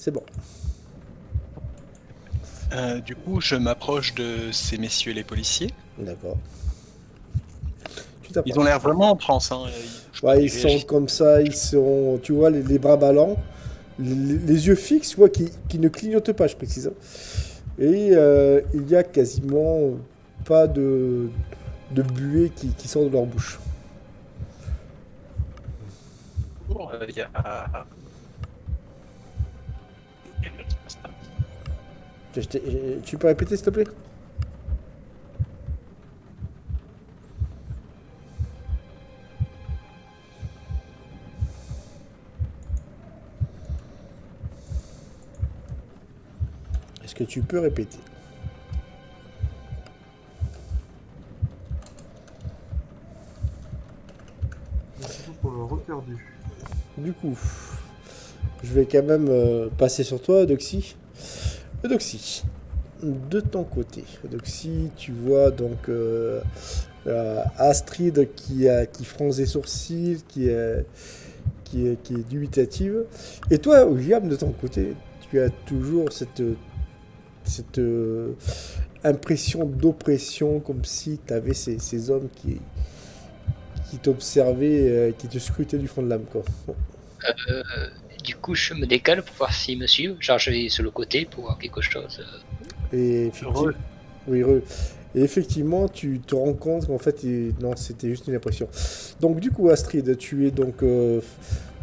c'est bon. Du coup, je m'approche de ces messieurs les policiers. D'accord. Ils ont l'air vraiment en transe. Hein. Ouais, ils sont comme ça, ils sont, tu vois, les bras ballants, les yeux fixes, tu vois, qui ne clignotent pas, je précise. Et il y a quasiment pas de buée qui sort de leur bouche. Il y a... Tu peux répéter, s'il te plaît? Est-ce que tu peux répéter? On l'a reperdu. Du coup, je vais quand même passer sur toi, Doxy. Doxy, de ton côté, Doxy, tu vois donc Astrid qui fronce des sourcils, qui est dubitative. Et toi, William, de ton côté, tu as toujours cette impression d'oppression, comme si tu avais ces hommes qui t'observaient, qui te scrutaient du fond de l'âme, quoi. Euh, du coup, je me décale pour voir s'il me suit. Genre, je vais sur le côté pour voir quelque chose. Et effectivement, oui, et effectivement, tu te rends compte qu'en fait, non, c'était juste une impression. Donc, du coup, Astrid, tu es donc,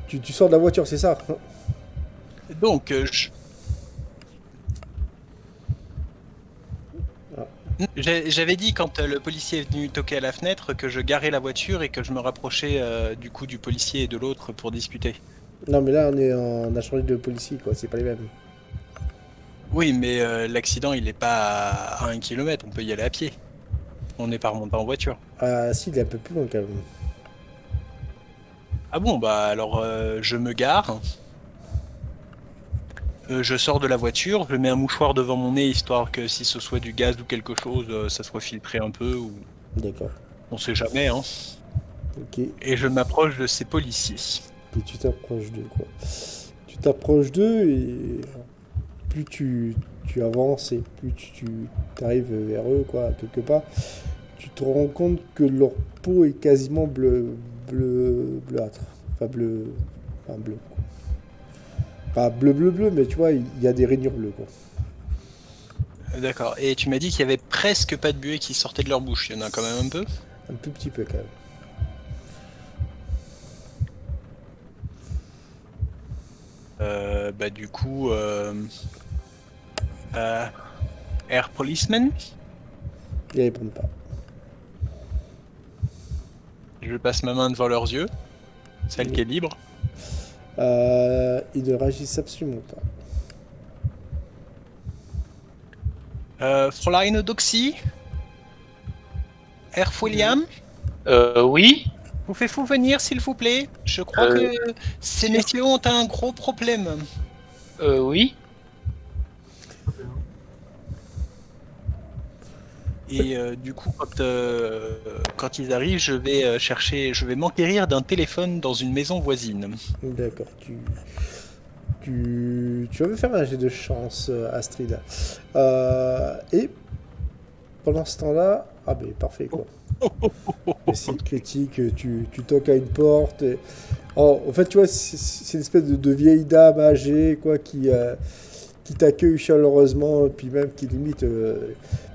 tu sors de la voiture, c'est ça? Donc, j'avais dit quand le policier est venu toquer à la fenêtre que je garais la voiture et que je me rapprochais du coup du policier et de l'autre pour discuter. Non, mais là, on a changé de policier, quoi. C'est pas les mêmes. Oui, mais l'accident, il est pas à 1 km, on peut y aller à pied. On n'est pas remonté en voiture. Ah, si, il est un peu plus loin, quand même. Ah bon, bah alors je me gare. Je sors de la voiture, je mets un mouchoir devant mon nez histoire que si ce soit du gaz ou quelque chose, ça soit filtré un peu ou D'accord. on sait jamais. Hein. Ok. Et je m'approche de ces policiers. Et tu t'approches d'eux, quoi. Tu t'approches d'eux et plus tu avances et plus tu arrives vers eux, quoi, quelque part, tu te rends compte que leur peau est quasiment bleuâtre. Enfin, bleu, quoi. Pas bleu, mais tu vois, il y a des rainures bleues, quoi. D'accord. Et tu m'as dit qu'il y avait presque pas de buée qui sortait de leur bouche. Il y en a quand même un peu? Un tout petit peu, quand même. Bah du coup, Air Policeman. Ils répondent pas. Je passe ma main devant leurs yeux, celle qui est libre. Ils ne réagissent absolument pas. Fräulein Doxy, Air William, Oui. pouvez-vous venir s'il vous plaît? Je crois que ces messieurs ont un gros problème. Oui. Et du coup, quand ils arrivent, je vais je vais m'enquérir d'un téléphone dans une maison voisine. D'accord. Tu vas me faire un jet de chance, Astrid. Et pendant ce temps-là, ah ben parfait, quoi. C'est critique, tu toques à une porte. Oh, en fait, tu vois, c'est une espèce de vieille dame âgée, quoi, qui t'accueille chaleureusement, puis même qui limite,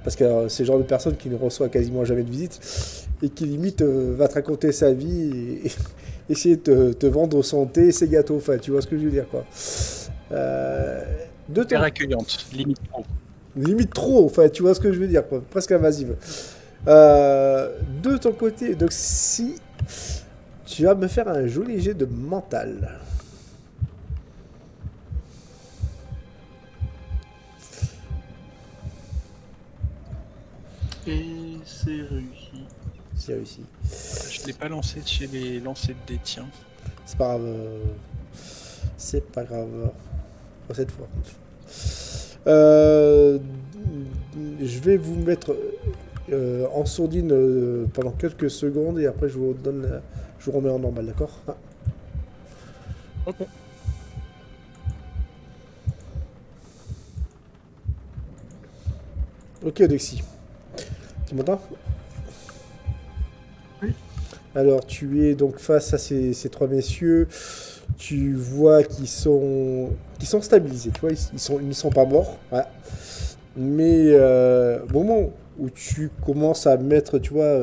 parce que c'est le genre de personne qui ne reçoit quasiment jamais de visite, et qui limite va te raconter sa vie et essayer de te vendre son thé et ses gâteaux. Enfin, tu vois ce que je veux dire, quoi. Hyper accueillante, limite trop. Limite trop, enfin, tu vois ce que je veux dire, quoi. Presque invasive. De ton côté, donc si tu vas me faire un joli jet de mental. Et c'est réussi. C'est réussi. Je ne l'ai pas lancé chez les lancers de dés, tiens. C'est pas grave. C'est pas grave. Pas cette fois. Je vais vous mettre en sourdine pendant quelques secondes et après je vous donne, je vous remets en normal, d'accord? Ok. Ok, Odexy. Tu m'entends? Oui. Alors, tu es donc face à ces trois messieurs. Tu vois qu'ils sont stabilisés. Tu vois, ils ne sont pas morts. Voilà. Mais au moment où tu commences à mettre, tu vois,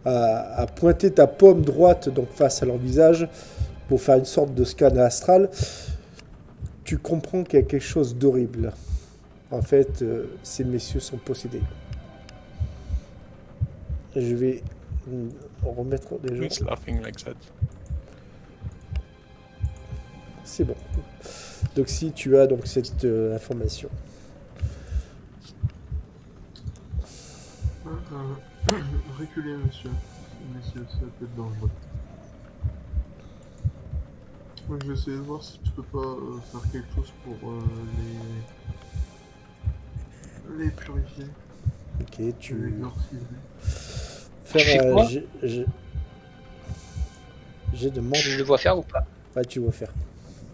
à pointer ta paume droite donc face à leur visage pour faire une sorte de scan astral, tu comprends qu'il y a quelque chose d'horrible. En fait, ces messieurs sont possédés. Je vais remettre des gens. Who's laughing like that? C'est bon. Donc si tu as donc cette information. Reculez, monsieur. Messieurs, ça peut être dangereux. Moi, je vais essayer de voir si tu peux pas faire quelque chose pour les purifier. Ok, Les tu exorciser. Tu fais faire quoi j'ai demandé. Je le vois faire ou pas? Ouais, tu vas faire.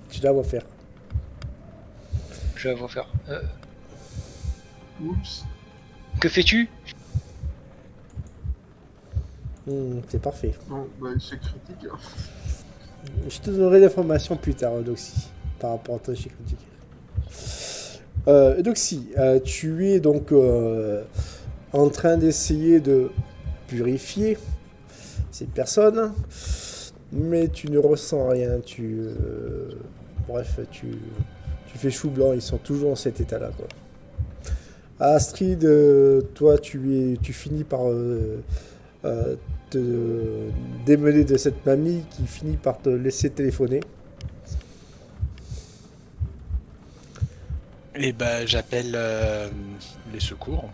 Tu la vois faire. Je le vois faire. Oups. Que fais-tu? C'est parfait. Non, bah, c'est critique. Hein. Je te donnerai l'information plus tard, Doxy, par rapport à ton échec critique. Doxy, tu es donc en train d'essayer de purifier ces personnes, mais tu ne ressens rien. Bref, tu fais chou blanc. Ils sont toujours dans cet état-là, quoi. Astrid, toi, tu finis par te démêler de cette mamie qui finit par te laisser téléphoner. Et ben, j'appelle les secours.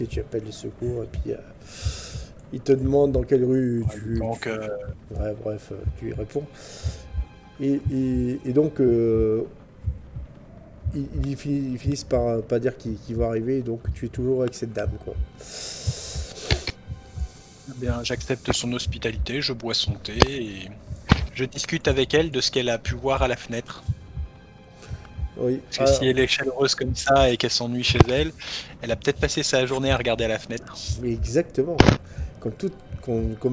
Et tu appelles les secours et puis ils te demandent dans quelle rue Donc, Ouais, bref, tu y réponds. Et donc ils finissent par dire qu'ils vont arriver, donc tu es toujours avec cette dame, quoi. eh bien, j'accepte son hospitalité, je bois son thé et je discute avec elle de ce qu'elle a pu voir à la fenêtre. Oui. Parce que si elle est chaleureuse comme ça et qu'elle s'ennuie chez elle, elle a peut-être passé sa journée à regarder à la fenêtre. Oui, exactement. Comme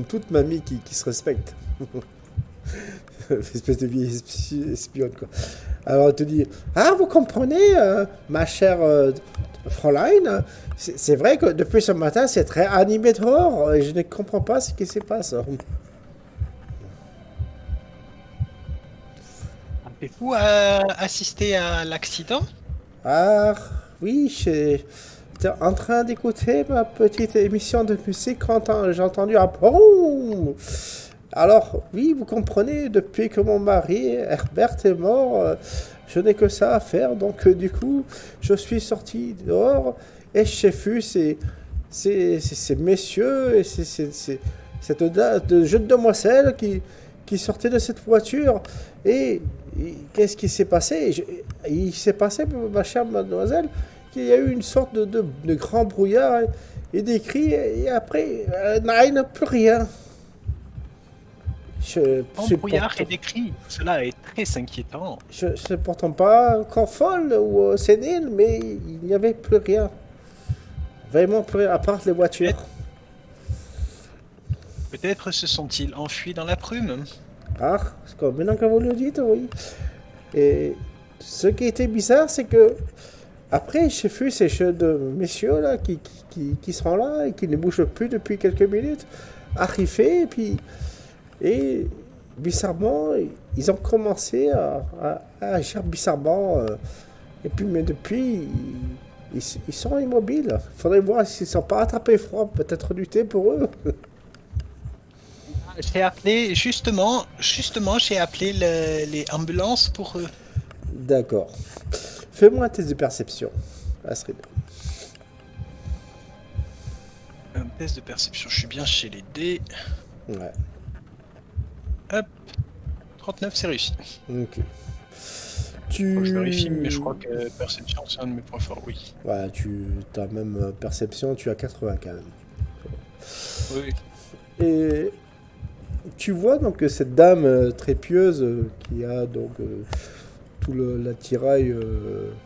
toute mamie qui se respecte. Espèce de vieille espionne, quoi. Alors elle te dit: ah, vous comprenez, ma chère Fräulein, c'est vrai que depuis ce matin c'est très animé dehors et je ne comprends pas ce qui se passe. Avez-vous assisté à l'accident? Ah oui, j'étais en train d'écouter ma petite émission de musique quand j'ai entendu un boum. Alors oui, vous comprenez, depuis que mon mari Herbert est mort, je n'ai que ça à faire, donc du coup je suis sorti dehors et j'ai vu ces messieurs et cette jeune demoiselle qui sortait de cette voiture. Et qu'est-ce qui s'est passé? Il s'est passé, ma chère mademoiselle, qu'il y a eu une sorte de grand brouillard et des cris, et après, n'a plus rien. Brouillard et des cris, cela est très inquiétant. Je ne suis pourtant pas encore folle ou sénile, mais il n'y avait plus rien. Vraiment plus rien, à part les voitures. Peut-être se sont-ils enfuis dans la brume. Ah, comme maintenant que vous le dites, oui. Et ce qui était bizarre, c'est que après, j'ai vu ces jeunes messieurs là qui sont là et qui ne bougent plus depuis quelques minutes arriver, et bizarrement, ils ont commencé à agir bizarrement. Et puis, mais depuis, ils sont immobiles. Il faudrait voir s'ils ne sont pas attrapés froid, peut-être du thé pour eux. J'ai appelé, justement, j'ai appelé les ambulances pour eux. D'accord. Fais-moi un test de perception, Astrid. Un test de perception, je suis bien chez les dés. Ouais. Hop, 39, c'est réussi. Ok. Faut que je vérifie, mais je crois que perception, c'est un de mes points forts, oui. Ouais, tu as même perception, tu as 80 quand même. Oui. Et tu vois donc cette dame très pieuse qui a donc tout l'attirail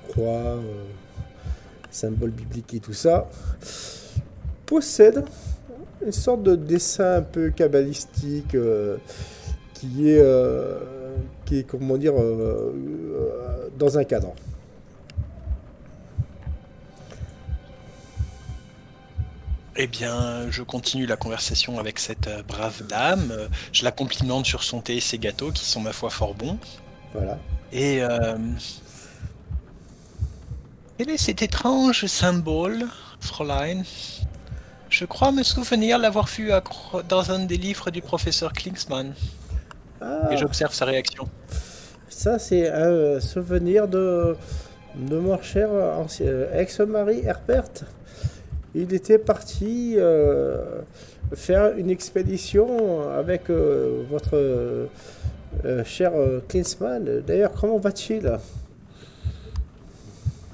croix, symboles bibliques et tout ça, possède une sorte de dessin un peu kabbalistique qui est comment dire, dans un cadre. Eh bien, je continue la conversation avec cette brave dame. Je la complimente sur son thé et ses gâteaux, qui sont, ma foi, fort bons. Voilà. Et quel est cet étrange symbole, Fräulein? Je crois me souvenir l'avoir vu dans un des livres du professeur Klingsmann. Ah, Et j'observe sa réaction. ça, c'est un souvenir de mon cher ex-mari Herbert. Il était parti faire une expédition avec votre cher Klinsmann. D'ailleurs, comment va-t-il?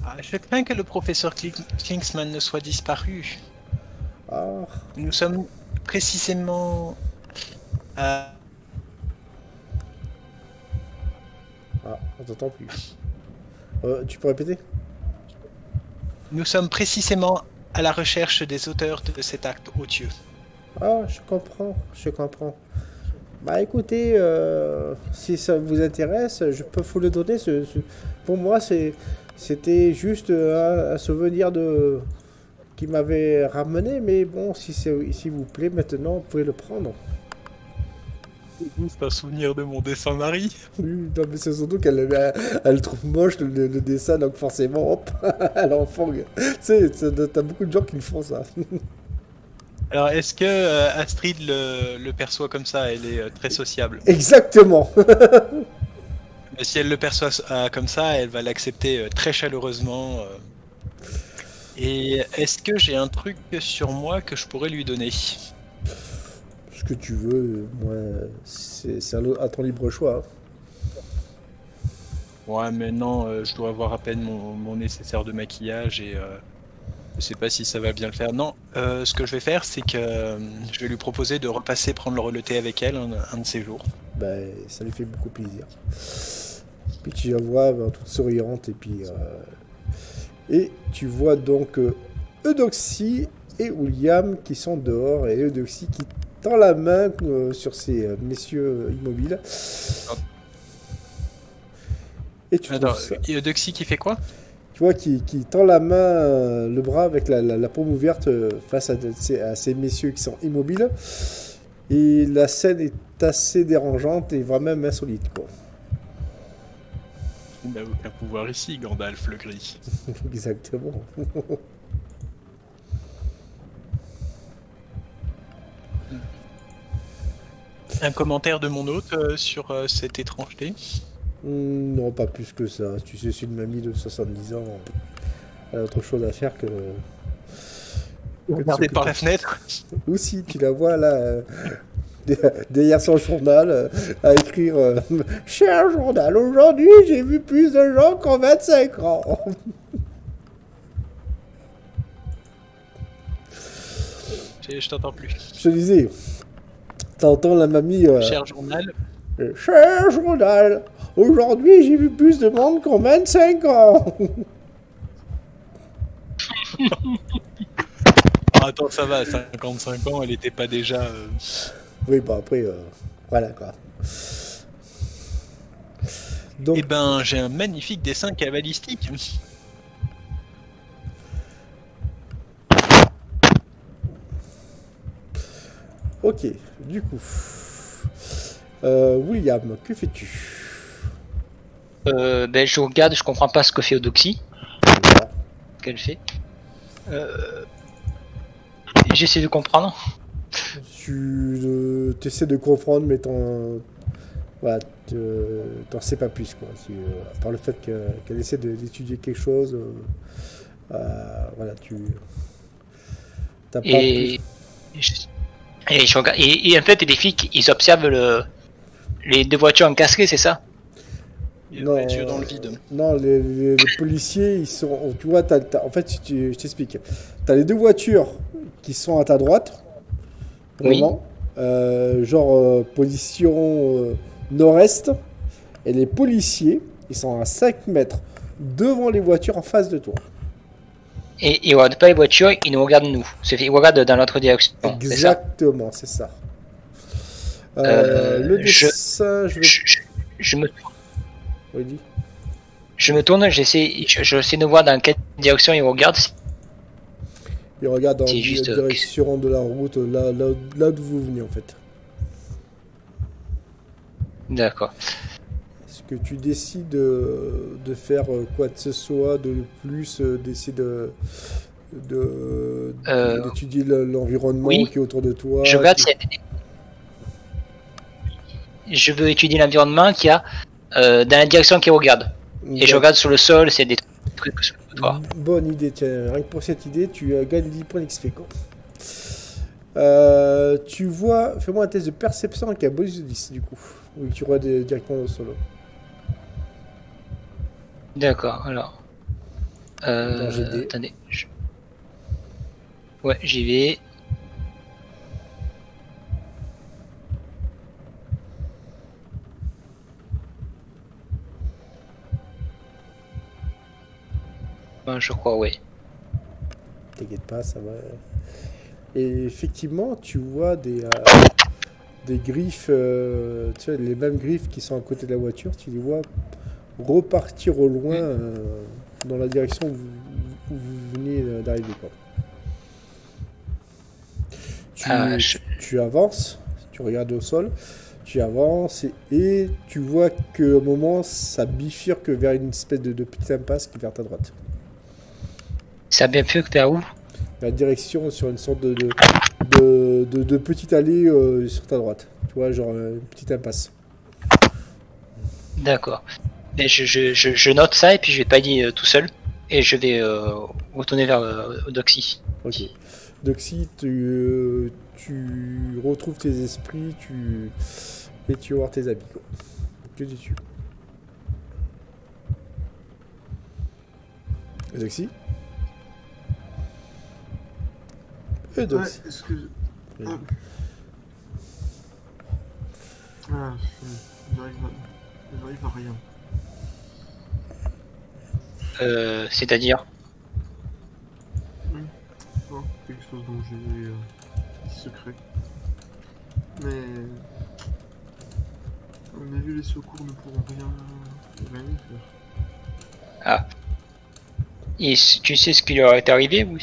Ah, je crains que le professeur Klingsmann ne soit disparu. Ah, Nous sommes précisément... on t'entend plus. Tu peux répéter? Nous sommes précisément à la recherche des auteurs de cet acte odieux. Ah, je comprends. Bah écoutez, si ça vous intéresse, je peux vous le donner. Pour moi, c'était juste un souvenir qui m'avait ramené, mais bon, s'il vous plaît, maintenant, vous pouvez le prendre. C'est un souvenir de mon dessin Marie. Oui, non, mais c'est surtout elle trouve moche le dessin, donc forcément, hop, elle en fongue. Tu sais, t'as beaucoup de gens qui le font, ça. Alors, est-ce que Astrid le perçoit comme ça? Elle est très sociable. Exactement. Mais si elle le perçoit comme ça, elle va l'accepter très chaleureusement. Et est-ce que j'ai un truc sur moi que je pourrais lui donner? Ce que tu veux, moi, c'est à ton libre choix. Ouais, mais non, je dois avoir à peine mon nécessaire de maquillage et je sais pas si ça va bien le faire. Non, ce que je vais faire, c'est que je vais lui proposer de repasser prendre le thé avec elle un de ces jours. Ben, ça lui fait beaucoup plaisir. Puis tu la vois toute souriante et tu vois donc Eudoxie et William qui sont dehors et Eudoxie qui tend la main sur ces messieurs immobiles. Et tu Attends, trouves ça, Eudoxie qui fait quoi? tu vois qui tend la main, le bras avec la paume ouverte face à ces messieurs qui sont immobiles. Et la scène est assez dérangeante et vraiment même insolite, quoi. Il n'a aucun pouvoir ici, Gandalf le gris. Exactement. Un commentaire de mon hôte sur cette étrangeté? Non, pas plus que ça. Tu sais, c'est une mamie de 70 ans. Elle a autre chose à faire que Regardez par la fenêtre. Aussi, tu la vois là, derrière son journal, à écrire Cher journal, aujourd'hui j'ai vu plus de gens qu'en 25 ans. Je t'entends plus. Je te disais, t'entends la mamie. Cher journal. Cher journal, aujourd'hui j'ai vu plus de monde qu'en 25 ans. Ah, attends, ça va, à 55 ans, elle était pas déjà... Oui, bah après, voilà quoi. Donc, Eh ben, j'ai un magnifique dessin cabalistique. ok, du coup. William, que fais-tu? Ben, je regarde, je comprends pas ce que fait Eudoxie. Qu'elle fait. J'essaie de comprendre. Tu essaies de comprendre, mais voilà, t'en sais pas plus, quoi. À part le fait qu'elle essaie d'étudier quelque chose, voilà, t'as pas Et, je regarde, et en fait, les flics, ils observent les deux voitures encasquées, c'est ça? Il a les yeux dans le vide. Non, les policiers, ils sont. Tu vois, en fait, je t'explique. T'as les deux voitures qui sont à ta droite. Vraiment. Oui. Position nord-est. Et les policiers, ils sont à 5 mètres devant les voitures en face de toi. Et il regarde pas les voitures, il nous regarde nous. Il regarde dans l'autre direction. C'est ça. Exactement, c'est ça. Le dessin, je vais... Je me Oui, dis. Je me tourne, j'essaie de voir dans quelle direction il regarde. Il regarde dans C'est la juste, direction de la route, là d'où vous venez en fait. D'accord. Est-ce que tu décides de faire quoi que ce soit de plus, d'essayer d'étudier l'environnement oui. qui est autour de toi? Je regarde Je veux étudier l'environnement qu'il y a dans la direction qu'il regarde. Et je regarde sur le sol, c'est des trucs sur le toit. Bonne idée, tiens, rien que pour cette idée, tu gagnes 10 points d'XP quoi. Tu vois, fais-moi un test de perception avec un bonus de 10 du coup. Oui, tu vois directement au solo. D'accord, alors. Attendez. Ouais, j'y vais. Je crois, oui. T'inquiète pas, ça va. Et effectivement, tu vois des griffes, tu sais, les mêmes griffes qui sont à côté de la voiture, tu les vois repartir au loin dans la direction où vous venez d'arriver. Tu avances, tu regardes au sol, tu avances et tu vois qu'à un moment, ça bifurque vers une espèce de petite impasse qui est vers ta droite. Ça bifurque vers où? La direction sur une sorte de petite allée sur ta droite. Tu vois, genre une petite impasse. D'accord. Mais je note ça et puis je vais pas aller tout seul. Et je vais retourner vers Doxy. Ok. Doxy, tu retrouves tes esprits et tu vas voir tes habits. Quoi. Que dis-tu? Doxy? Doxy. Ouais, excuse. Oui. J'arrive à rien. C'est-à-dire? Oui, bon, quelque chose dont j'ai secret. Mais on a vu les secours ne pourront rien y faire. Ah. Et tu sais ce qui leur est arrivé ou...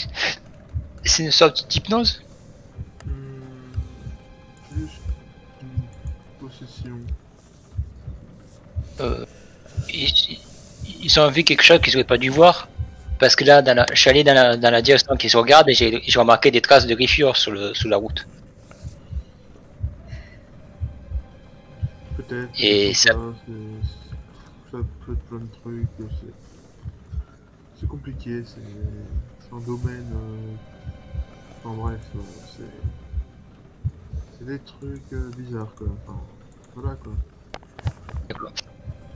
C'est une sorte d'hypnose? Juste une possession. Ils ont vu quelque chose qu'ils n'auraient pas dû voir. Parce que là, je suis allé dans la direction qu'ils se regardent et j'ai remarqué des traces de griffures sur la route. Peut-être. Et ça... Ça peut être plein de trucs. C'est compliqué. C'est un domaine. Enfin bref, c'est des trucs bizarres quoi. Enfin, voilà quoi. D'accord.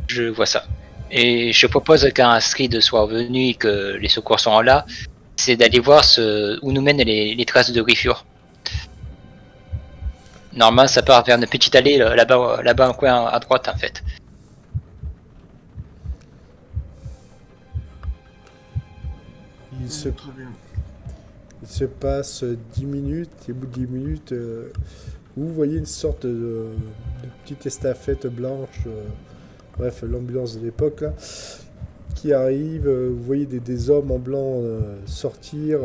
Je vois ça. Et je propose qu'un Astrid soit venu et que les secours sont là, c'est d'aller voir où nous mènent les traces de griffures. Normalement, ça part vers une petite allée là-bas en coin à droite en fait. Très bien. Il se passe 10 minutes, et au bout de 10 minutes, vous voyez une sorte de petite estafette blanche, bref, l'ambulance de l'époque, là, qui arrive, vous voyez des hommes en blanc sortir,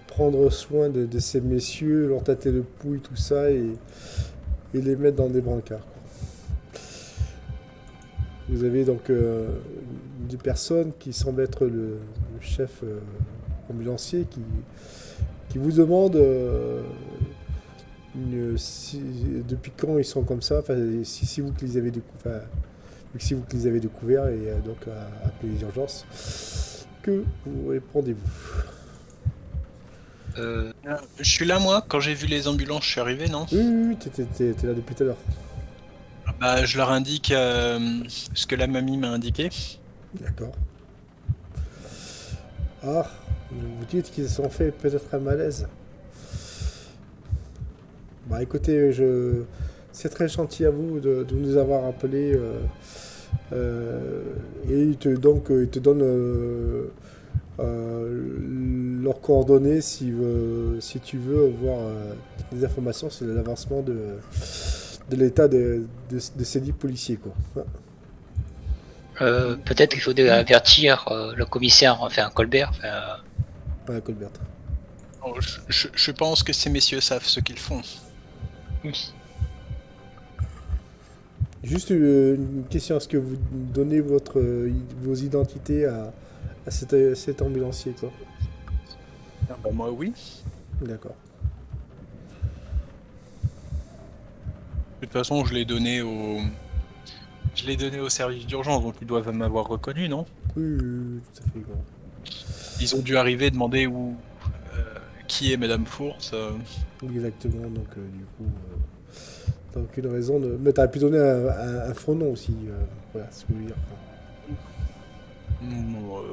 prendre soin de ces messieurs, leur tâter le pouls, tout ça, et les mettre dans des brancards. Vous avez donc des personnes qui semblent être le chef ambulancier qui vous demande depuis quand ils sont comme ça, si c'est vous qui les avez découverts, et donc à appeler les urgences. Que vous répondez-vous? Je suis là moi, quand j'ai vu les ambulances, je suis arrivé, non? Oui, t'es là depuis tout à l'heure. Bah, je leur indique ce que la mamie m'a indiqué. D'accord. Ah, vous dites qu'ils se sont fait peut-être un malaise. Bah écoutez, c'est très gentil à vous de nous avoir appelés. Et il te donne leurs coordonnées si tu veux avoir des informations sur l'avancement de l'état de ces 10 policiers, quoi. Peut-être qu'il faudrait avertir le commissaire, enfin Colbert. Ouais, Colbert. Oh, je pense que ces messieurs savent ce qu'ils font. Oui. Juste une question, est-ce que vous donnez vos identités à cet ambulancier, quoi? Ah bah moi oui. D'accord. De toute façon, je l'ai donné au service d'urgence, donc ils doivent m'avoir reconnu, non? Oui, tout à fait, quoi. Ils ont dû arriver demander qui est Madame Fource. Exactement, donc du coup, t'as aucune raison de... Mais t'aurais pu donner un faux nom aussi, voilà, ce que je veux dire. Non,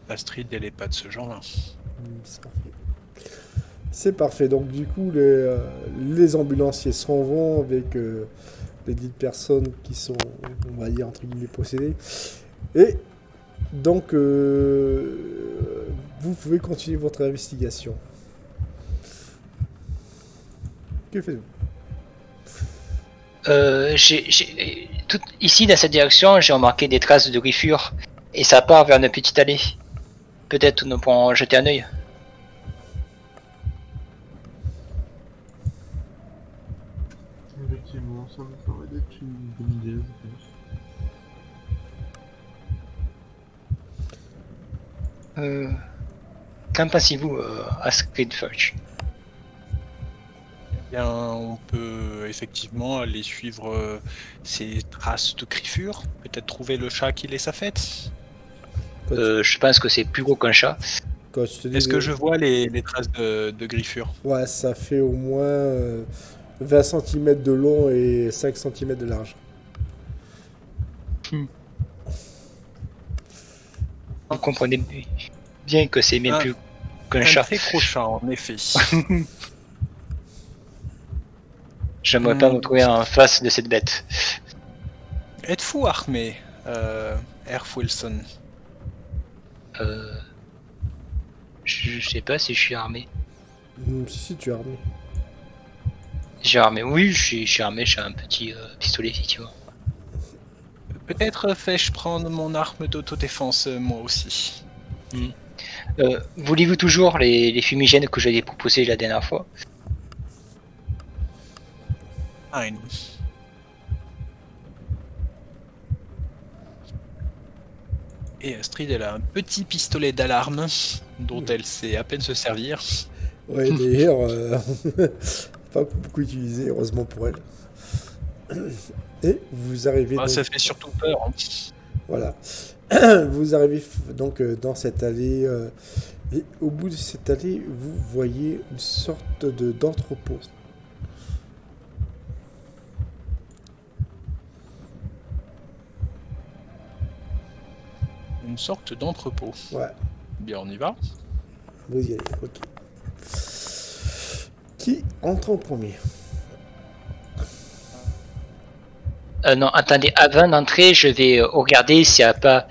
Astrid, elle est pas de ce genre-là. C'est parfait. C'est parfait, donc du coup, les ambulanciers s'en vont avec les 10 personnes qui sont, on va dire, entre guillemets, possédées. Et donc, vous pouvez continuer votre investigation. Que faites-vous? Ici, dans cette direction, j'ai remarqué des traces de griffures. Et ça part vers une petite allée. Peut-être nous pourrons jeter un œil. Effectivement, ça me paraît d'être une bonne idée, je pense. Qu'en pensez-vous, Astrid Fudge? Bien, on peut effectivement aller suivre ces traces de griffures, peut-être trouver le chat qui les a faites. Je pense que c'est plus gros qu'un chat. Est-ce que je vois les traces de griffures? Ouais, ça fait au moins 20 cm de long et 5 cm de large. Vous comprenez bien que c'est même plus qu'un Un chat. très gros chat, en effet. J'aimerais pas me trouver en face de cette bête. Êtes-vous armé, Herf Wilson? Je sais pas si je suis armé. Si, tu es armé. J'ai armé, oui, je suis armé, j'ai un petit pistolet, effectivement. Peut-être fais-je prendre mon arme d'autodéfense, moi aussi. Voulez-vous toujours les fumigènes que j'avais proposé la dernière fois? Fine. Et Astrid, elle a un petit pistolet d'alarme dont elle sait à peine se servir. Ouais, d'ailleurs, pas beaucoup utilisé, heureusement pour elle. Et vous arrivez. Ah, donc... Ça fait surtout peur. Hein. Voilà. Vous arrivez donc dans cette allée. Et au bout de cette allée, vous voyez une sorte d'entrepôt. Une sorte d'entrepôt. Ouais. Bien, on y va. Vous y allez, ok. Qui entre en premier? Non, attendez, avant d'entrer, je vais regarder s'il n'y a pas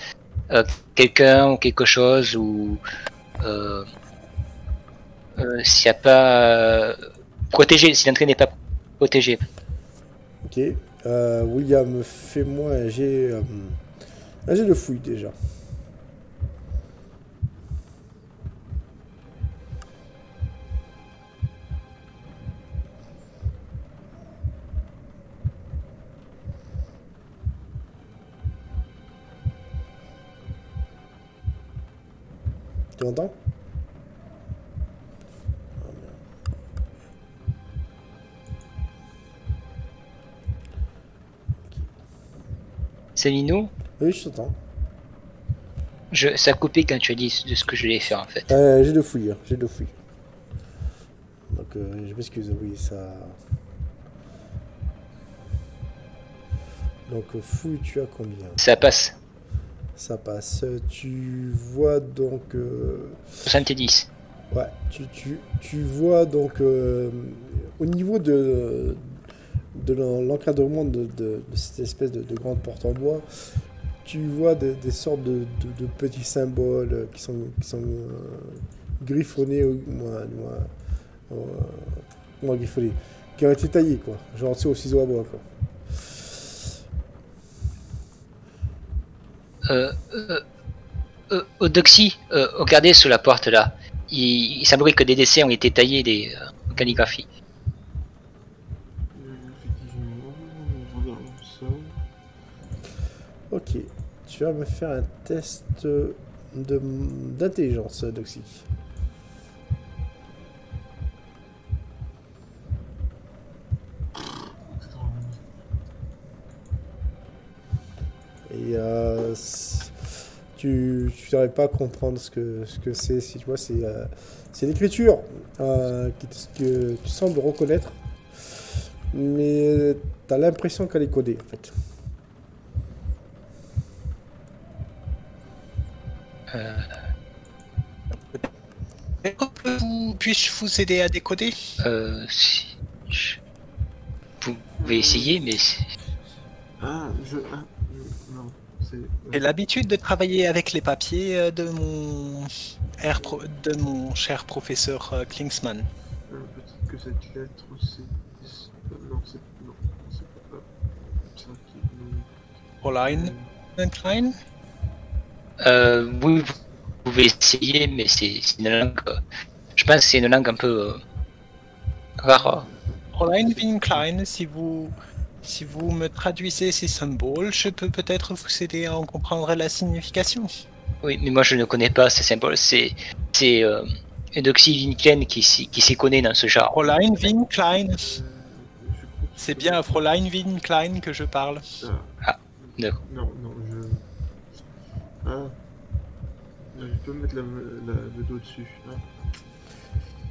quelqu'un ou quelque chose ou s'il n'y a pas protégé, si l'entrée n'est pas protégée. Ok. William, fais-moi un jet de fouille déjà. Tu entends? C'est Lino? Oui, je t'entends. Ça a coupé quand tu as dit de ce que je vais faire en fait. J'ai de fouille, hein, j'ai de fouille. Donc je m'excuse, oui, ça... Donc fouille, tu as combien? Ça passe. Ça passe. Tu vois donc... 70. Ouais, tu vois donc au niveau de l'encadrement de cette espèce de grande porte en bois, tu vois des sortes de petits symboles qui sont griffonnés, griffonnés, qui ont été taillés, quoi. Genre, tu sais, au ciseau à bois, quoi. Odoxy, regardez sous la porte là. Il semblerait que des dessins ont été taillés des calligraphies. Effectivement, regarde ça. Ok, tu vas me faire un test d'intelligence, Doxy. Et tu n'arrives pas à comprendre ce que c'est. Si tu vois, c'est l'écriture que tu sembles reconnaître, mais tu as l'impression qu'elle est codée en fait. Puis-je vous aider à décoder? Si vous pouvez essayer, mais non, c'est... J'ai l'habitude de travailler avec les papiers de mon cher professeur Klingsman. Peut-être que cette lettre, c'est... Non, c'est pas ça qui... Fräulein Klein? oui, vous pouvez essayer, mais c'est une langue. Je pense que c'est une langue un peu rare. Fräulein Klein, si vous me traduisez ces symboles, je peux peut-être vous aider à en comprendre la signification. Oui, mais moi je ne connais pas ces symboles. C'est Eudoxie Winklen qui s'y connaît dans ce genre. Fräulein Klein. C'est bien à Fräulein Klein que je parle. Ah, d'accord. Non, je peux mettre le dos dessus. Hein.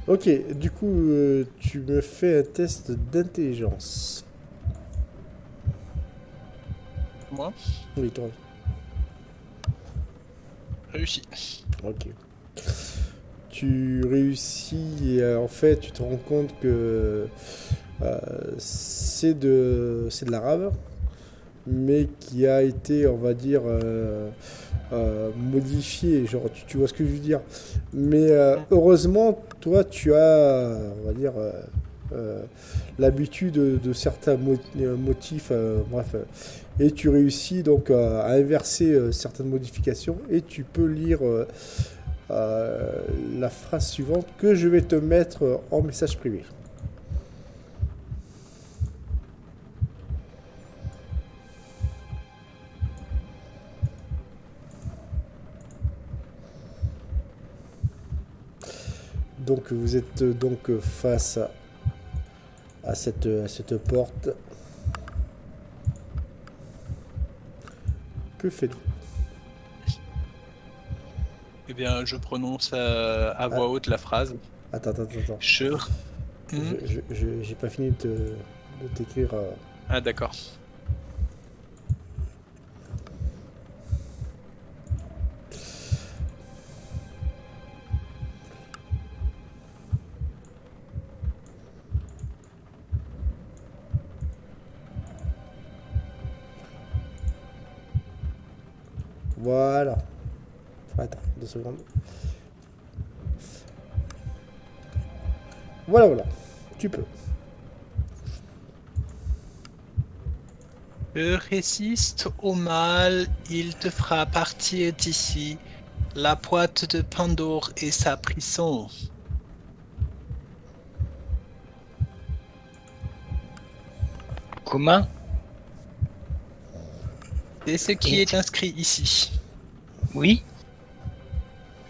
Ok, du coup, tu me fais un test d'intelligence. Moi, Oui, toi. réussi. Ok. Tu réussis et en fait, tu te rends compte que c'est de l'arabe, mais qui a été, on va dire, modifié. Genre, tu vois ce que je veux dire. Mais heureusement, toi, tu as, on va dire, l'habitude de certains motifs, bref. Et tu réussis donc à inverser certaines modifications et tu peux lire la phrase suivante que je vais te mettre en message privé. Donc vous êtes donc face à cette porte. Que faites-vous? Eh bien, je prononce à voix haute la phrase. Attends. Je... J'ai pas fini de t'écrire. Ah, d'accord. Voilà. Attends, 2 secondes. Voilà. Tu peux. Je résiste au mal, il te fera partir d'ici. La boîte de Pandore et sa prison. Comment? C'est ce qui est inscrit ici. Oui.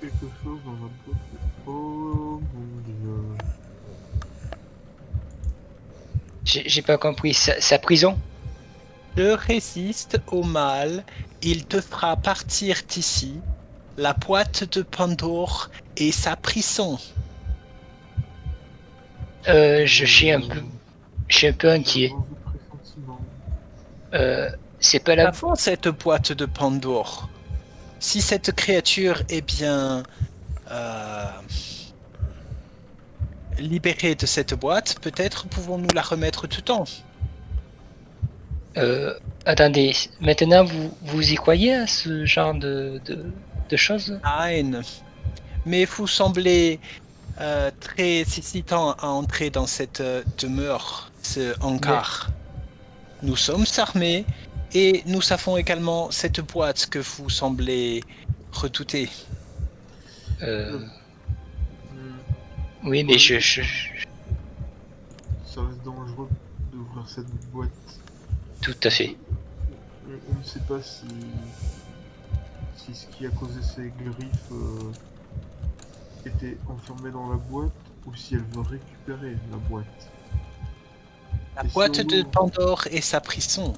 Quelque chose dans la boîte. Oh mon dieu. J'ai pas compris. Sa prison? Je résiste au mal, il te fera partir d'ici. La boîte de Pandore et sa prison. Je suis un peu inquiet. C'est pas la... Avant cette boîte de Pandore, si cette créature est bien libérée de cette boîte, peut-être pouvons-nous la remettre tout le temps. Attendez, maintenant vous y croyez à ce genre de choses? Nein. Mais vous semblez très hésitant à entrer dans cette demeure, ce hangar. Nous sommes armés et nous savons également cette boîte que vous semblez redouter. Oui, mais Ça reste dangereux d'ouvrir cette boîte. Tout à fait. On ne sait pas si ce qui a causé ces griffes était enfermé dans la boîte ou si elle veut récupérer la boîte. La Et si boîte on de ouvre- Pandore et sa prison.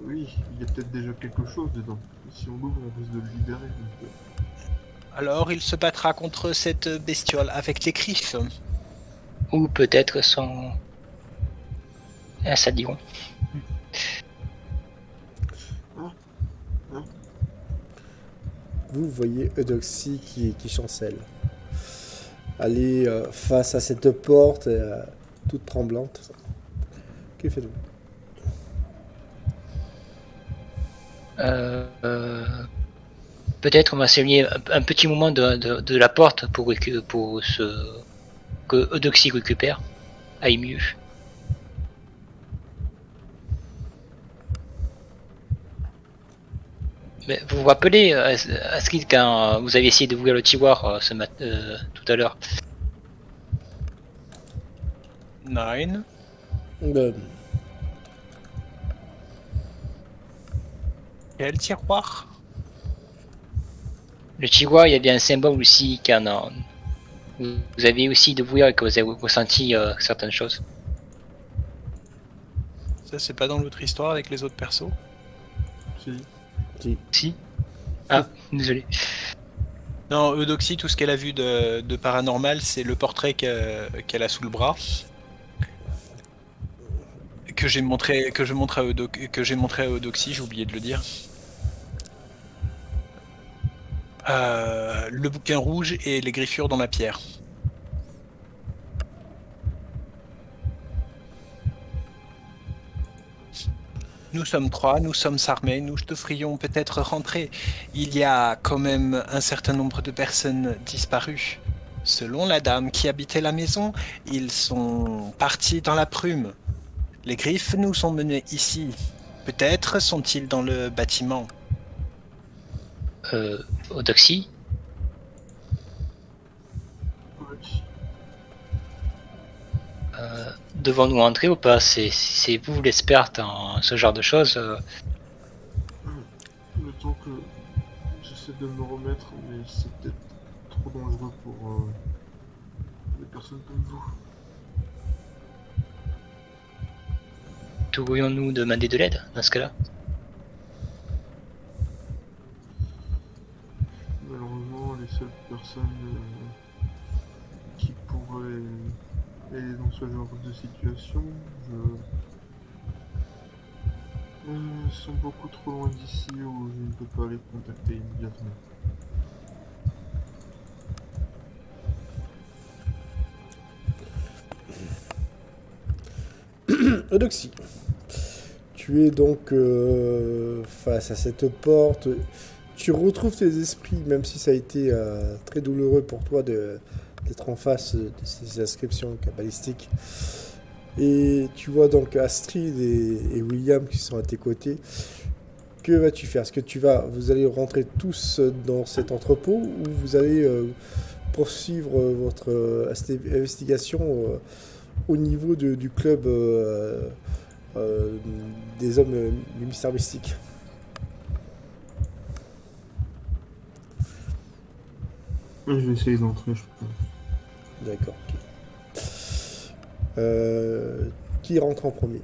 Oui, il y a peut-être déjà quelque chose dedans. Si on l'ouvre, on risque de le libérer. Donc, Alors il se battra contre cette bestiole avec les griffes. Ou peut-être son... Ah, ça diront. Vous voyez Eudoxie qui chancelle. Elle est face à cette porte, toute tremblante. Que faites-vous? Peut-être on va s'éloigner un petit moment de la porte pour que Eudoxie récupère, aille mieux. Mais vous vous rappelez, Astrid, quand vous avez essayé d'ouvrir le tiroir tout à l'heure? Nein. Quel tiroir? Le tiroir, il y avait un symbole aussi quand vous avez aussi d'ouvrir et que vous avez ressenti certaines choses. Ça c'est pas dans l'autre histoire avec les autres persos? si. Si? Ah, désolé. Non, Eudoxie, tout ce qu'elle a vu de paranormal, c'est le portrait qu'elle a sous le bras. Que j'ai montré à Eudoxie, j'ai oublié de le dire. Le bouquin rouge et les griffures dans la pierre. Nous sommes 3, nous sommes armés, nous devrions peut-être rentrer. Il y a quand même un certain nombre de personnes disparues. Selon la dame qui habitait la maison, ils sont partis dans la brume. Les griffes nous ont menés ici. Peut-être sont-ils dans le bâtiment. Eudoxie? Devons-nous entrer ou pas? C'est vous l'experte en ce genre de choses. Le temps que j'essaie de me remettre, mais c'est peut-être trop dangereux pour des personnes comme vous. Pourrions-nous demander de l'aide dans ce cas-là? Malheureusement, les seules personnes qui pourraient aider dans ce genre de situation sont beaucoup trop loin d'ici où je ne peux pas les contacter immédiatement. Eudoxie, tu es donc face à cette porte. Tu retrouves tes esprits, même si ça a été très douloureux pour toi d'être en face de ces inscriptions cabalistiques. Et tu vois donc Astrid et William qui sont à tes côtés. Que vas-tu faire? Est-ce que vous allez rentrer tous dans cet entrepôt ou vous allez poursuivre votre investigation au niveau du club des hommes du mystère mystique? Je vais essayer d'entrer, je pense. D'accord. Ok. Qui rentre en premier?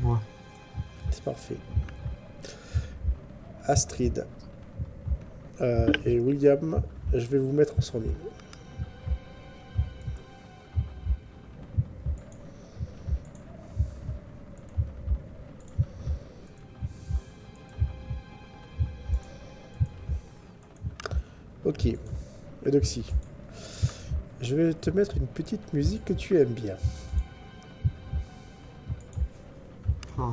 Moi. C'est parfait. Astrid et William, je vais vous mettre en sourdine. Ok. Eudoxie. Je vais te mettre une petite musique que tu aimes bien. Ah,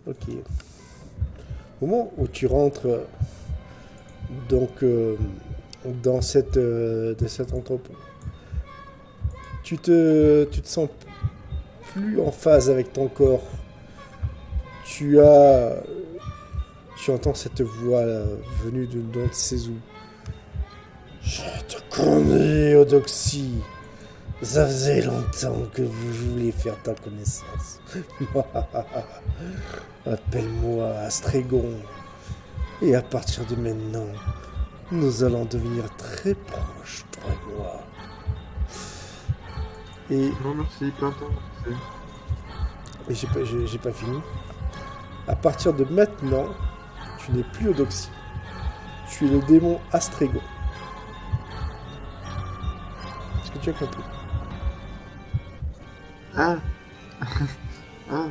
Ok. Au moment où tu rentres donc dans cet entrepôt, tu te sens plus en phase avec ton corps. Tu entends cette voix venue de Don Tsezu. Je te connais, Odoxy. Ça faisait longtemps que vous vouliez faire ta connaissance. Appelle-moi Astrégon. Et à partir de maintenant, nous allons devenir très proches, toi et moi. Et non, merci, pas intéressé. j'ai pas fini. À partir de maintenant, tu n'es plus Odoxy. Tu es le démon Astrégon. Est-ce que tu as compris? Ah. Ah.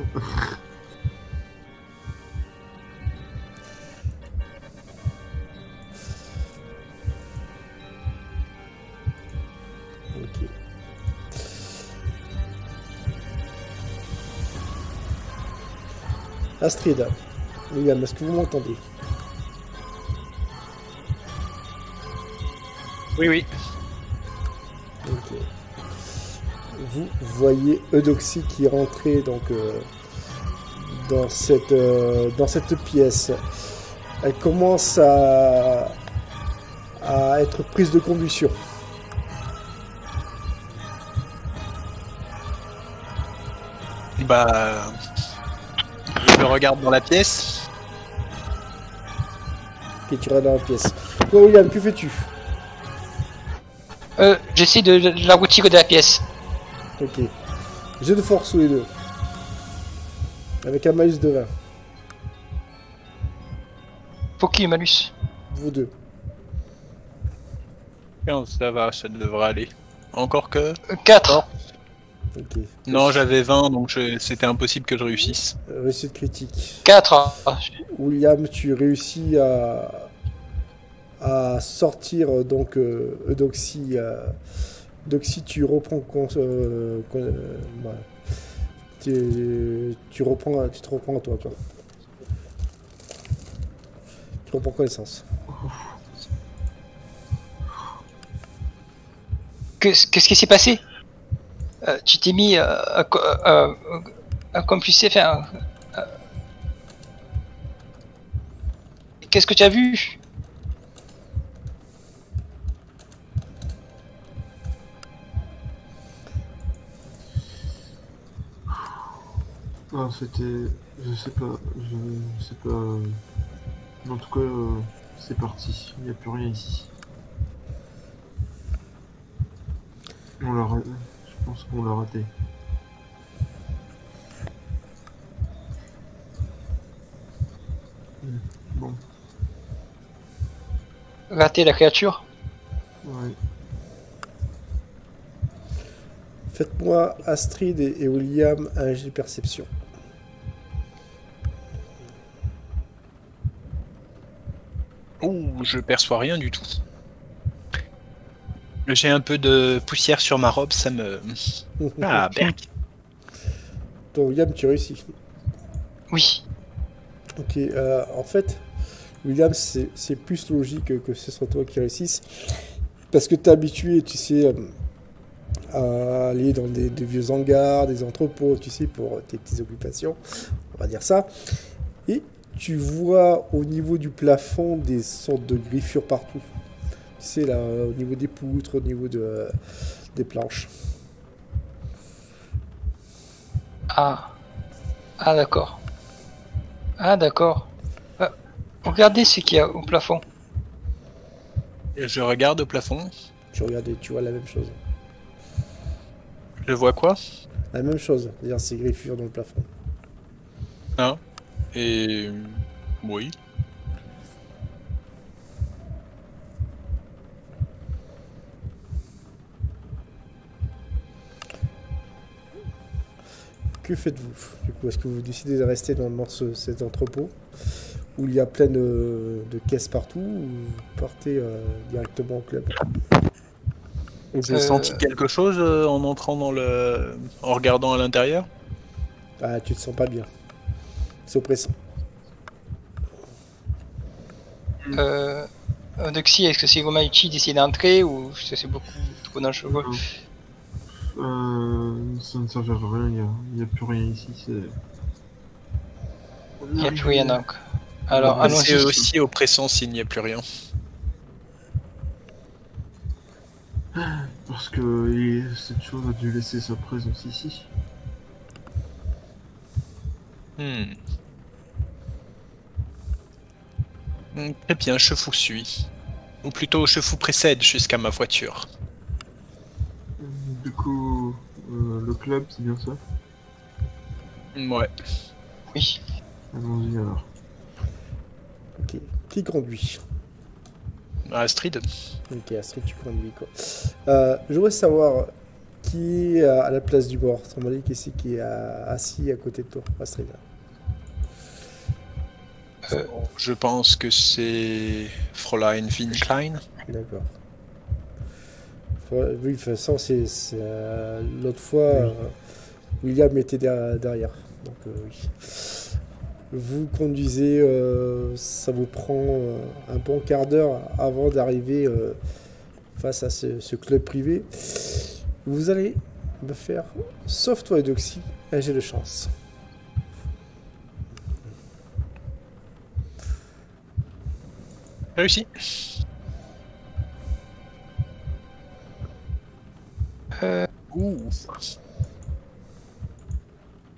Ok. Astrid, William, est-ce que vous m'entendez? Oui, oui. Ok. Vous voyez Eudoxie qui est rentrée donc dans cette pièce. Elle commence à être prise de convulsion. Bah, je regarde dans la pièce. Ok, tu rentres dans la pièce. Toi, William, que fais-tu? J'essaie de la retirer de la pièce. Ok. J'ai de force tous les deux. Avec un malus de 20. Faut qu'il y ait malus. Vous deux. 15, ça va, ça devrait aller. Encore que... 4. Ok. Non, j'avais 20, donc c'était impossible que je réussisse. Réussite critique. 4. William, tu réussis à sortir donc Eudoxie. Eudoxie, tu reprends voilà. Tu te reprends à toi, quoi. Tu reprends connaissance. Qu'est-ce qui s'est passé? Tu t'es mis à compulser, enfin... Qu'est-ce que tu as vu? Ah, c'était... Je sais pas. En tout cas, c'est parti. Il n'y a plus rien ici. Je pense qu'on l'a raté. Bon, Rater la créature? ouais. Faites-moi Astrid et William un jet de perception. Ouh, je perçois rien du tout. J'ai un peu de poussière sur ma robe, ça me... Ah, berk. Toi, William, tu réussis. Oui. Ok, en fait, William, c'est plus logique que ce soit toi qui réussisse. Parce que tu es habitué, tu sais, à aller dans des vieux hangars, des entrepôts, tu sais, pour tes petites occupations, on va dire ça. Et tu vois au niveau du plafond des sortes de griffures partout. Tu sais, là, au niveau des poutres, au niveau des planches. Ah. Ah, d'accord. Ah, d'accord. Regardez ce qu'il y a au plafond. Je regarde au plafond. Tu regardes et tu vois la même chose. Je vois quoi? La même chose, c'est-à-dire ces griffures dans le plafond. Hein? Et... Oui. Que faites-vous? Du coup, est-ce que vous décidez de rester dans cet entrepôt? où il y a plein de caisses partout, ou vous partez directement au club? J'ai senti quelque chose en entrant en regardant à l'intérieur. Ah, tu te sens pas bien. C'est oppressant. Eudoxie, est-ce que c'est vraiment utile d'essayer d'entrer ou c'est beaucoup trop dangereux? Ça ne s'avère à rien, il n'y a plus rien ici. Il n'y a plus rien donc. Alors C'est allons-y. aussi oppressant s'il n'y a plus rien. Parce que cette chose a dû laisser sa présence ici. Très bien, je vous suis. Ou plutôt, je vous précède jusqu'à ma voiture. Du coup, le club, c'est bien ça? Ouais. Oui. Allons-y alors. Ok. Qui conduit? Astrid. Ok, Astrid, tu conduis quoi. Je voudrais savoir qui est à la place du mort. Ça m'a dit qui est assis à côté de toi, Astrid. Je pense que c'est Fräulein Winklein. D'accord. Oui, de toute façon, c'est l'autre fois, William était derrière. Donc, oui. Vous conduisez, ça vous prend un bon quart d'heure avant d'arriver face à ce club privé. Vous allez me faire, sauf toi et Doxy, un jet de chance. Réussi. Ouh.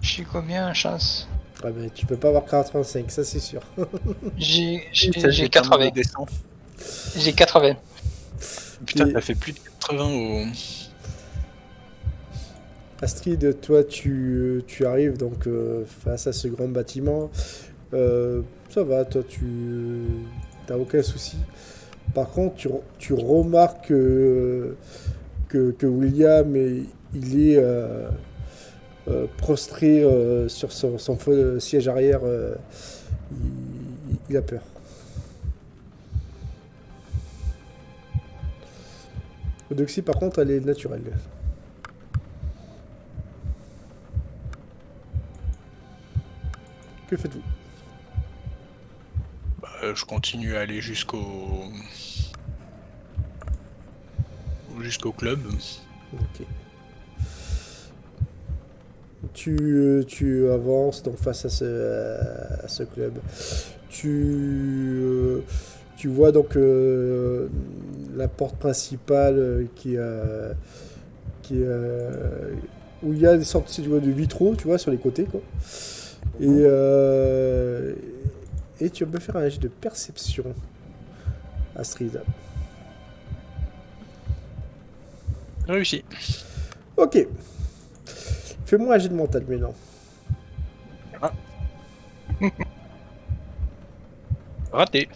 J'ai combien en chance? Ah ben, tu peux pas avoir 85, ça c'est sûr. J'ai J'ai 80. J'ai 80. Putain, Et- ça fait plus de 80 au... Astrid, toi tu arrives donc face à ce grand bâtiment. Ça va, toi tu t'as aucun souci. Par contre, tu remarques que William il est prostré sur son siège arrière. Il a peur. Eudoxie, par contre, elle est naturelle. Que faites-vous? Je continue à aller jusqu'au club. Ok. Tu avances donc face à ce club. Tu vois donc la porte principale où il y a des sortes tu vois, de vitraux, tu vois, sur les côtés, quoi. Et tu peux faire un jet de perception, Astrid. Réussi. Ok. Fais-moi un jet de mental maintenant. Raté.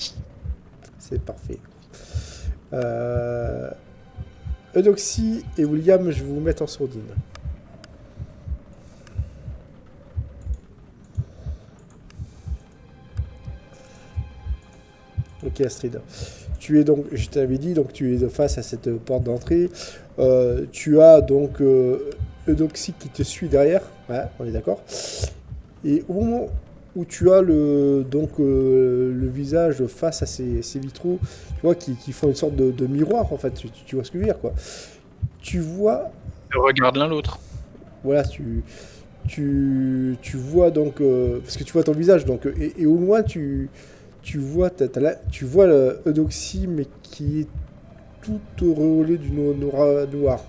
C'est parfait. Eudoxie et William, je vais vous mettre en sourdine. Ok, Astrid. Tu es donc, je t'avais dit, donc tu es face à cette porte d'entrée. Tu as donc Eudoxie qui te suit derrière. Ouais, on est d'accord. Et au moment où tu as le visage face à ces vitraux, tu vois, qui font une sorte de miroir, en fait. Tu vois ce que je veux dire, quoi. Tu vois. Je regarde l'un l'autre. Voilà, tu vois donc. Parce que tu vois ton visage, donc. Et au loin, tu vois, tu vois Eudoxie, mais qui est tout auréolé du noirâtre.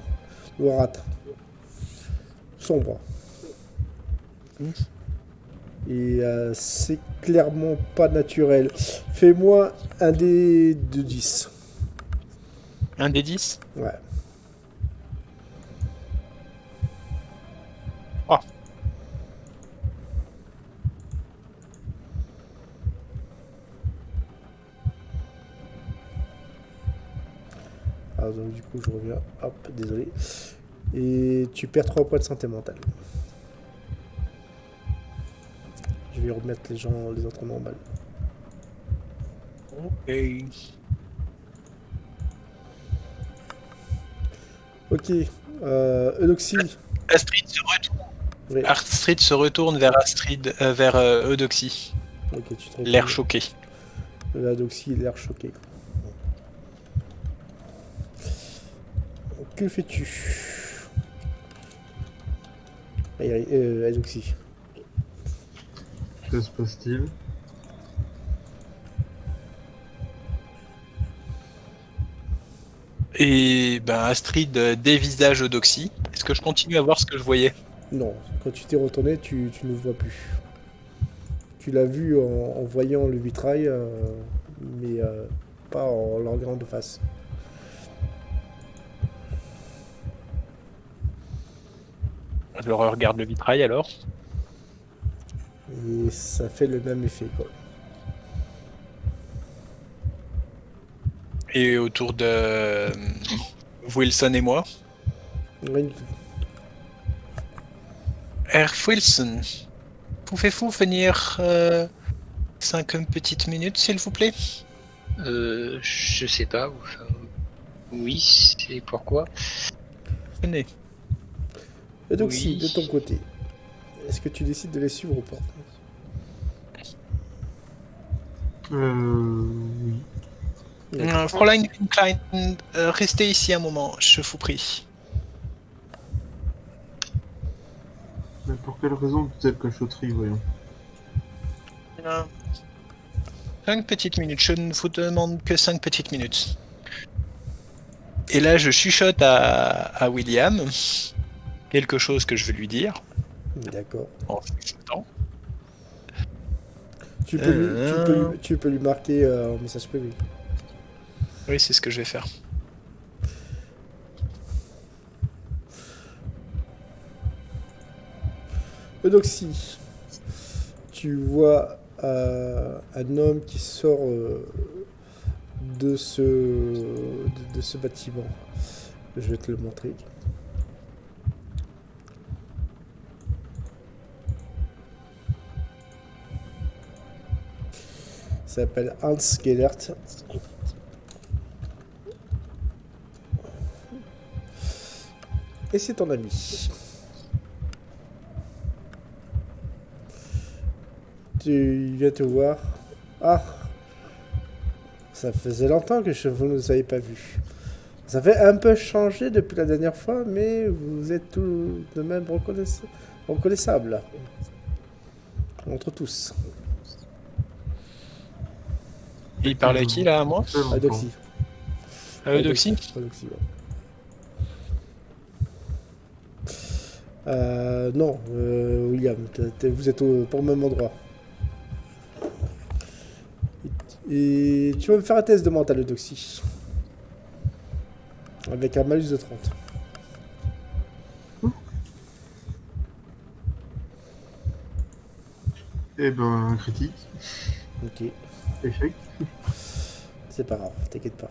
Sombre. Et c'est clairement pas naturel. Fais-moi un dé de 10. Un des 10. Ouais. Oh. Alors, donc, du coup, je reviens. Hop, désolé. Et tu perds 3 points de santé mentale. Je vais remettre les autres normales. Et Ok. Eudoxie. Astrid se retourne. Oui. Astrid se retourne vers vers Eudoxie. Ok, tu te L'air retournes. choqué. Eudoxie, l'air choqué. Que fais-tu? Eudoxie. Que se passe-t-il? Et ben Astrid dévisage Eudoxie. Est-ce que je continue à voir ce que je voyais? Non, quand tu t'es retourné, tu ne le vois plus. Tu l'as vu en voyant le vitrail, mais pas en le regardant de face. Je regarde le vitrail alors. Et ça fait le même effet, quoi. Et autour de Wilson et moi. Rien du tout. Herr Wilson, pouvez-vous venir 5 petites minutes, s'il vous plaît? Je sais pas. Oui, c'est pourquoi. Venez. Eudoxie, Oui. de ton côté, est-ce que tu décides de les suivre ou pas? Oui. Fräulein Klein, restez ici un moment, je vous prie. Mais pour quelle raison toute cachotterie, voyons? 5 petites minutes, je ne vous demande que 5 petites minutes. Et là, je chuchote à William quelque chose que je veux lui dire D'accord. en chuchotant. Tu peux lui marquer un message privé. Oui, c'est ce que je vais faire. Eudoxie, tu vois un homme qui sort de ce bâtiment. Je vais te le montrer. Il s'appelle Hans Gellert. Et c'est ton ami. Tu viens te voir. Ah, ça faisait longtemps que vous ne nous avez pas vu. Ça fait un peu changé depuis la dernière fois, mais vous êtes tout de même reconnaissables. Entre tous. Et il parle à qui là, à moi? Très longtemps. Eudoxie. À Eudoxie? Eudoxie, ouais. Non, William, vous êtes pas au même endroit. Et tu vas me faire un test de mental, Eudoxie. Avec un malus de 30. Eh ben, critique. Ok, Échec. c'est pas grave, t'inquiète pas.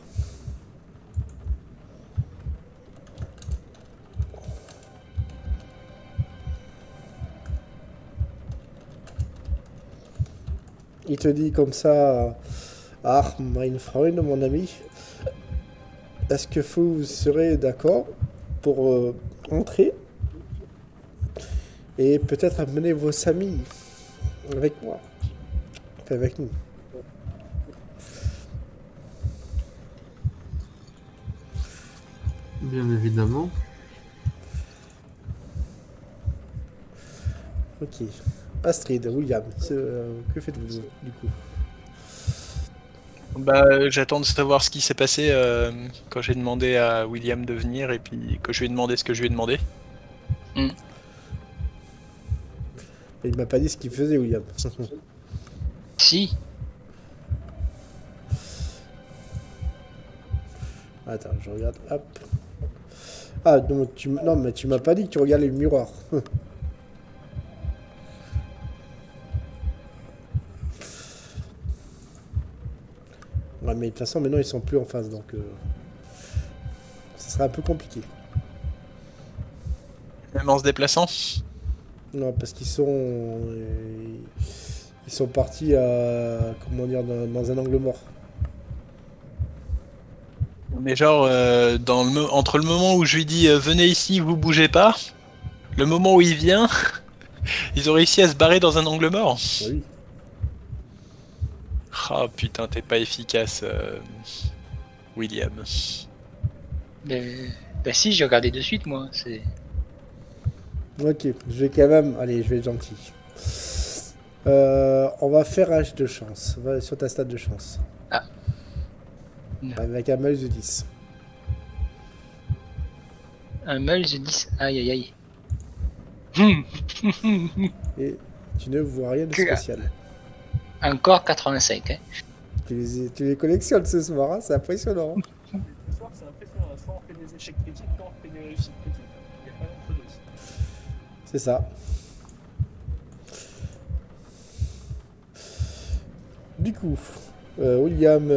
Il te dit comme ça, ah, mein Freund, mon ami, est-ce que vous serez d'accord pour entrer et peut-être amener vos amis avec moi, enfin, avec nous? Bien évidemment. Ok. Astrid, William, que faites-vous du coup? Bah, j'attends de savoir ce qui s'est passé quand j'ai demandé à William de venir et puis que je lui ai demandé ce que je lui ai demandé. Il m'a pas dit ce qu'il faisait, William. Si. Attends, je regarde. Hop. Ah, non, non mais tu m'as pas dit que tu regardais le miroir. Ouais, mais de toute façon, maintenant, ils sont plus en face, donc... ça sera un peu compliqué. Même en se déplaçant. Non, parce qu'ils sont... ils sont partis à... comment dire, dans un angle mort. Mais genre, entre le moment où je lui dis venez ici, vous bougez pas, le moment où il vient, ils ont réussi à se barrer dans un angle mort. Oui. Ah putain, t'es pas efficace, William. Bah si, j'ai regardé de suite moi. C'est. Ok, je vais quand même... Allez, je vais être gentil. On va faire un jet de chance. On va sur ta stat de chance. Ah. Avec un malus de 10. Un malus de 10. Aïe aïe aïe. Et tu ne vois rien de spécial. Encore 85. Hein. Tu les collectionnes ce soir, hein, c'est impressionnant. Ce soir, c'est impressionnant. Soit on fait des échecs critiques, soit on fait des réussites critiques. Il n'y a pas d'entre-deux. C'est ça. Du coup, William,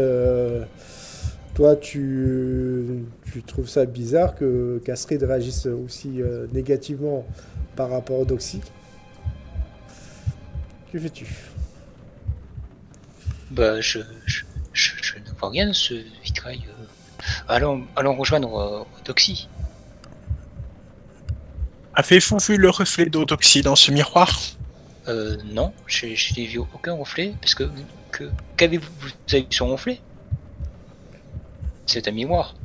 toi, tu trouves ça bizarre qu'Astrid réagisse aussi négativement par rapport au Doxy. Que fais-tu? Bah je ne vois rien de ce vitrail. Allons rejoindre Doxy. Avez vous vu le reflet d'eau d'oxy dans ce miroir? Non, je n'ai vu aucun reflet, parce que qu'avez-vous vous avez vu son reflet? C'est un miroir.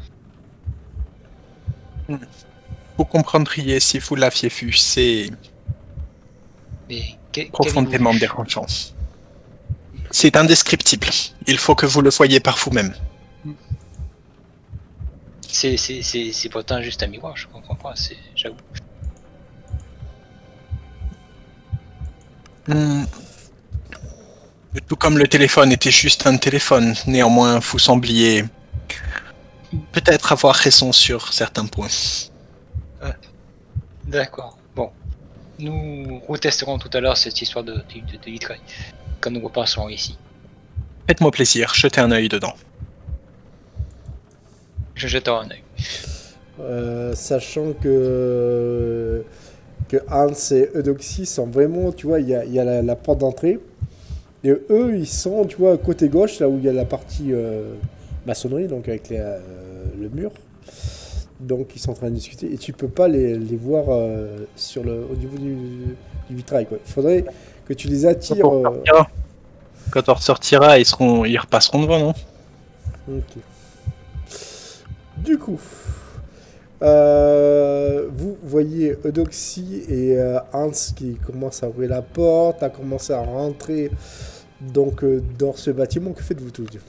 Vous comprendriez si vous l'aviez vu, c'est Mais profondément qu'avez-vous vu? dérangeant. C'est indescriptible. Il faut que vous le voyiez par vous-même. C'est pourtant juste un miroir, je comprends pas, j'avoue. Tout comme le téléphone était juste un téléphone, néanmoins vous sembliez peut-être avoir raison sur certains points. D'accord, bon. Nous retesterons tout à l'heure cette histoire de vitrail, quand nous repasserons ici. Faites-moi plaisir, jetez un œil dedans. Je jetterai un œil. Sachant que Hans et Eudoxie sont vraiment, tu vois, il y a la porte d'entrée. Et eux, ils sont, tu vois, côté gauche, là où il y a la partie maçonnerie, donc avec le mur. Donc ils sont en train de discuter. Et tu peux pas les voir au niveau du vitrail, quoi. Il faudrait que tu les attires. Quand on ressortira, ils repasseront devant, non? Ok. Du coup, vous voyez Eudoxie et Hans qui commencent à ouvrir la porte, à commencer à rentrer donc dans ce bâtiment. Que faites-vous tous deux?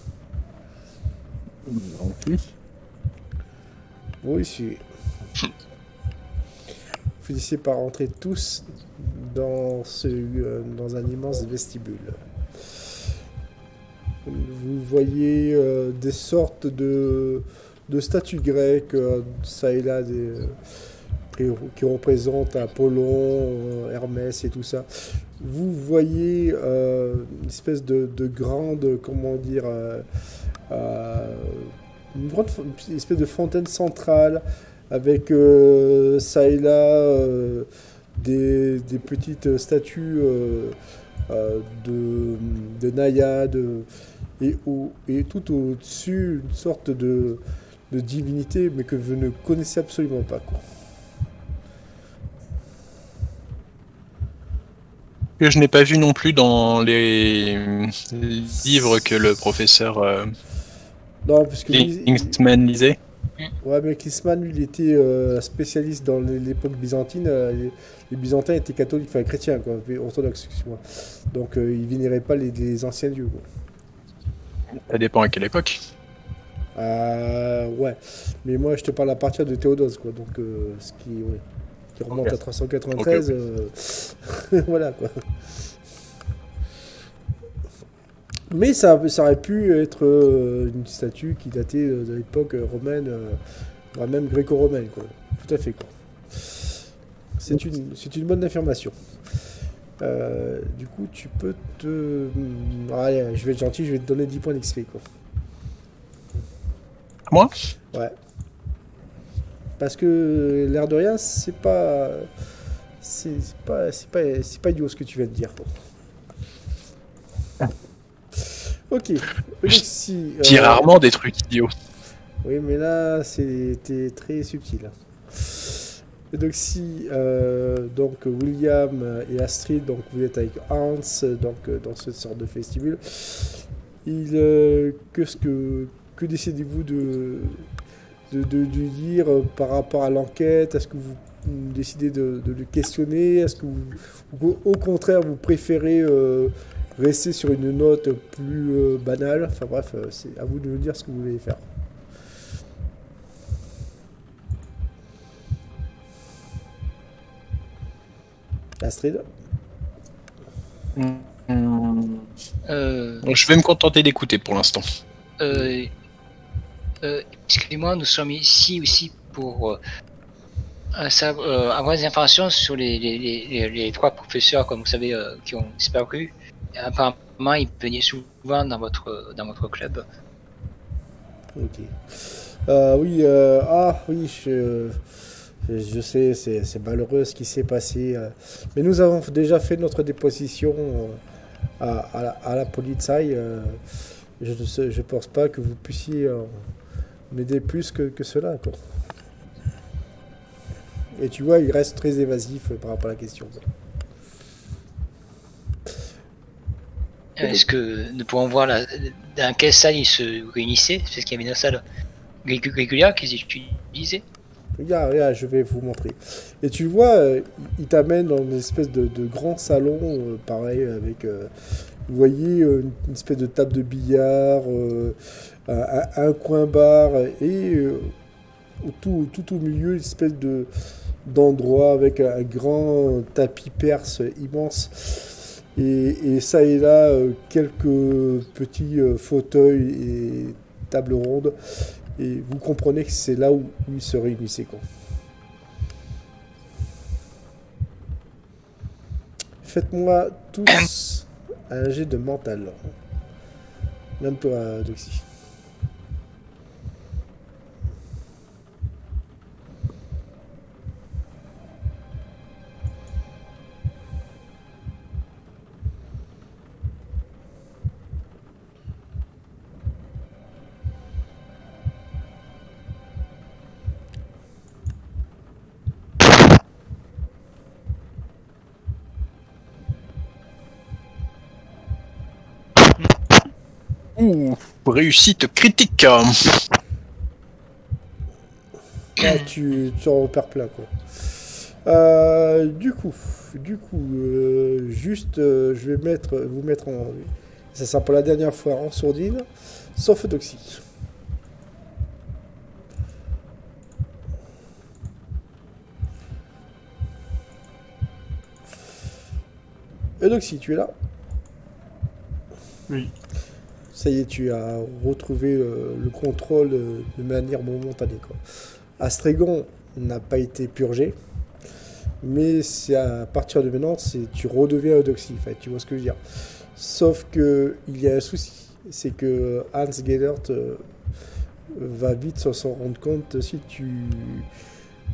Oui, suivez. Vous finissez par rentrer tous dans un immense vestibule. Vous voyez des sortes de statues grecques, ça et là, qui représentent Apollon, Hermès et tout ça. Vous voyez une espèce de grande, comment dire, une espèce de fontaine centrale avec ça et là des petites statues de naïades et tout au-dessus une sorte de divinité mais que vous ne connaissez absolument pas, quoi. Que je n'ai pas vu non plus dans les livres que le professeur Non, parce que Klinsmann lisait. Ouais, mais Klinsmann, lui, il était spécialiste dans l'époque byzantine. Les Byzantins étaient catholiques, enfin chrétiens, quoi, orthodoxes, excuse-moi. Donc, ils vénéraient pas les anciens dieux, quoi. Ça dépend à quelle époque. Ouais. Mais moi, je te parle à partir de Théodose, quoi. Donc, ce qui remonte à 393. Okay. Voilà, quoi. Mais ça aurait pu être une statue qui datait de l'époque romaine, voire même gréco-romaine, quoi. Tout à fait, quoi. C'est une bonne affirmation. Du coup, tu peux te... Allez, je vais être gentil, je vais te donner 10 points d'XP, quoi. Moi? Ouais. Parce que l'air de rien, c'est pas idiot ce que tu viens de dire, quoi. Ok. Alexis, dis rarement des trucs idiots. Oui, mais là, c'était très subtil. Et donc si donc William et Astrid, donc vous êtes avec Hans, donc dans cette sorte de vestibule, que décidez-vous de lui dire par rapport à l'enquête? Est-ce que vous décidez de le questionner? Est-ce que vous, au contraire, vous préférez rester sur une note plus banale? Enfin bref, c'est à vous de nous dire ce que vous voulez faire. Astrid? Je vais me contenter d'écouter pour l'instant. Excusez-moi, nous sommes ici aussi pour avoir des informations sur les 3 professeurs, comme vous savez, qui ont disparu. Et apparemment, ils venaient souvent dans votre club. Ok. Oui, oui, je sais, c'est malheureux ce qui s'est passé. Mais nous avons déjà fait notre déposition à la Polizei. Je pense pas que vous puissiez m'aider plus que cela, quoi. Et tu vois, il reste très évasif par rapport à la question. Est-ce que nous pouvons voir dans quelle salle ils se réunissaient? Parce qu'il y avait une salle régulière qu'ils utilisaient. Regarde, je vais vous montrer. Et tu vois, il t'amène dans une espèce de grand salon, pareil, avec, vous voyez, une espèce de table de billard, un coin bar, et tout au milieu, une espèce d'endroit avec un grand tapis perse immense. Et ça et là, quelques petits fauteuils et tables rondes. Et vous comprenez que c'est là où ils se réunissaient, quoi. Faites-moi tous un jet de mental. Même toi, Doxy. Ouh, réussite critique. Là, tu en repères plein, quoi. Du coup, juste, je vais vous mettre en... Ça sera pour la dernière fois en sourdine, sauf Doxy. Doxy, tu es là? Oui. Ça y est, tu as retrouvé le contrôle de manière momentanée, quoi. Astrégon n'a pas été purgé, mais c'est à partir de maintenant, tu redeviens Eudoxie, en fait, tu vois ce que je veux dire. Sauf que il y a un souci, c'est que Hans Gellert va vite s'en rendre compte si tu...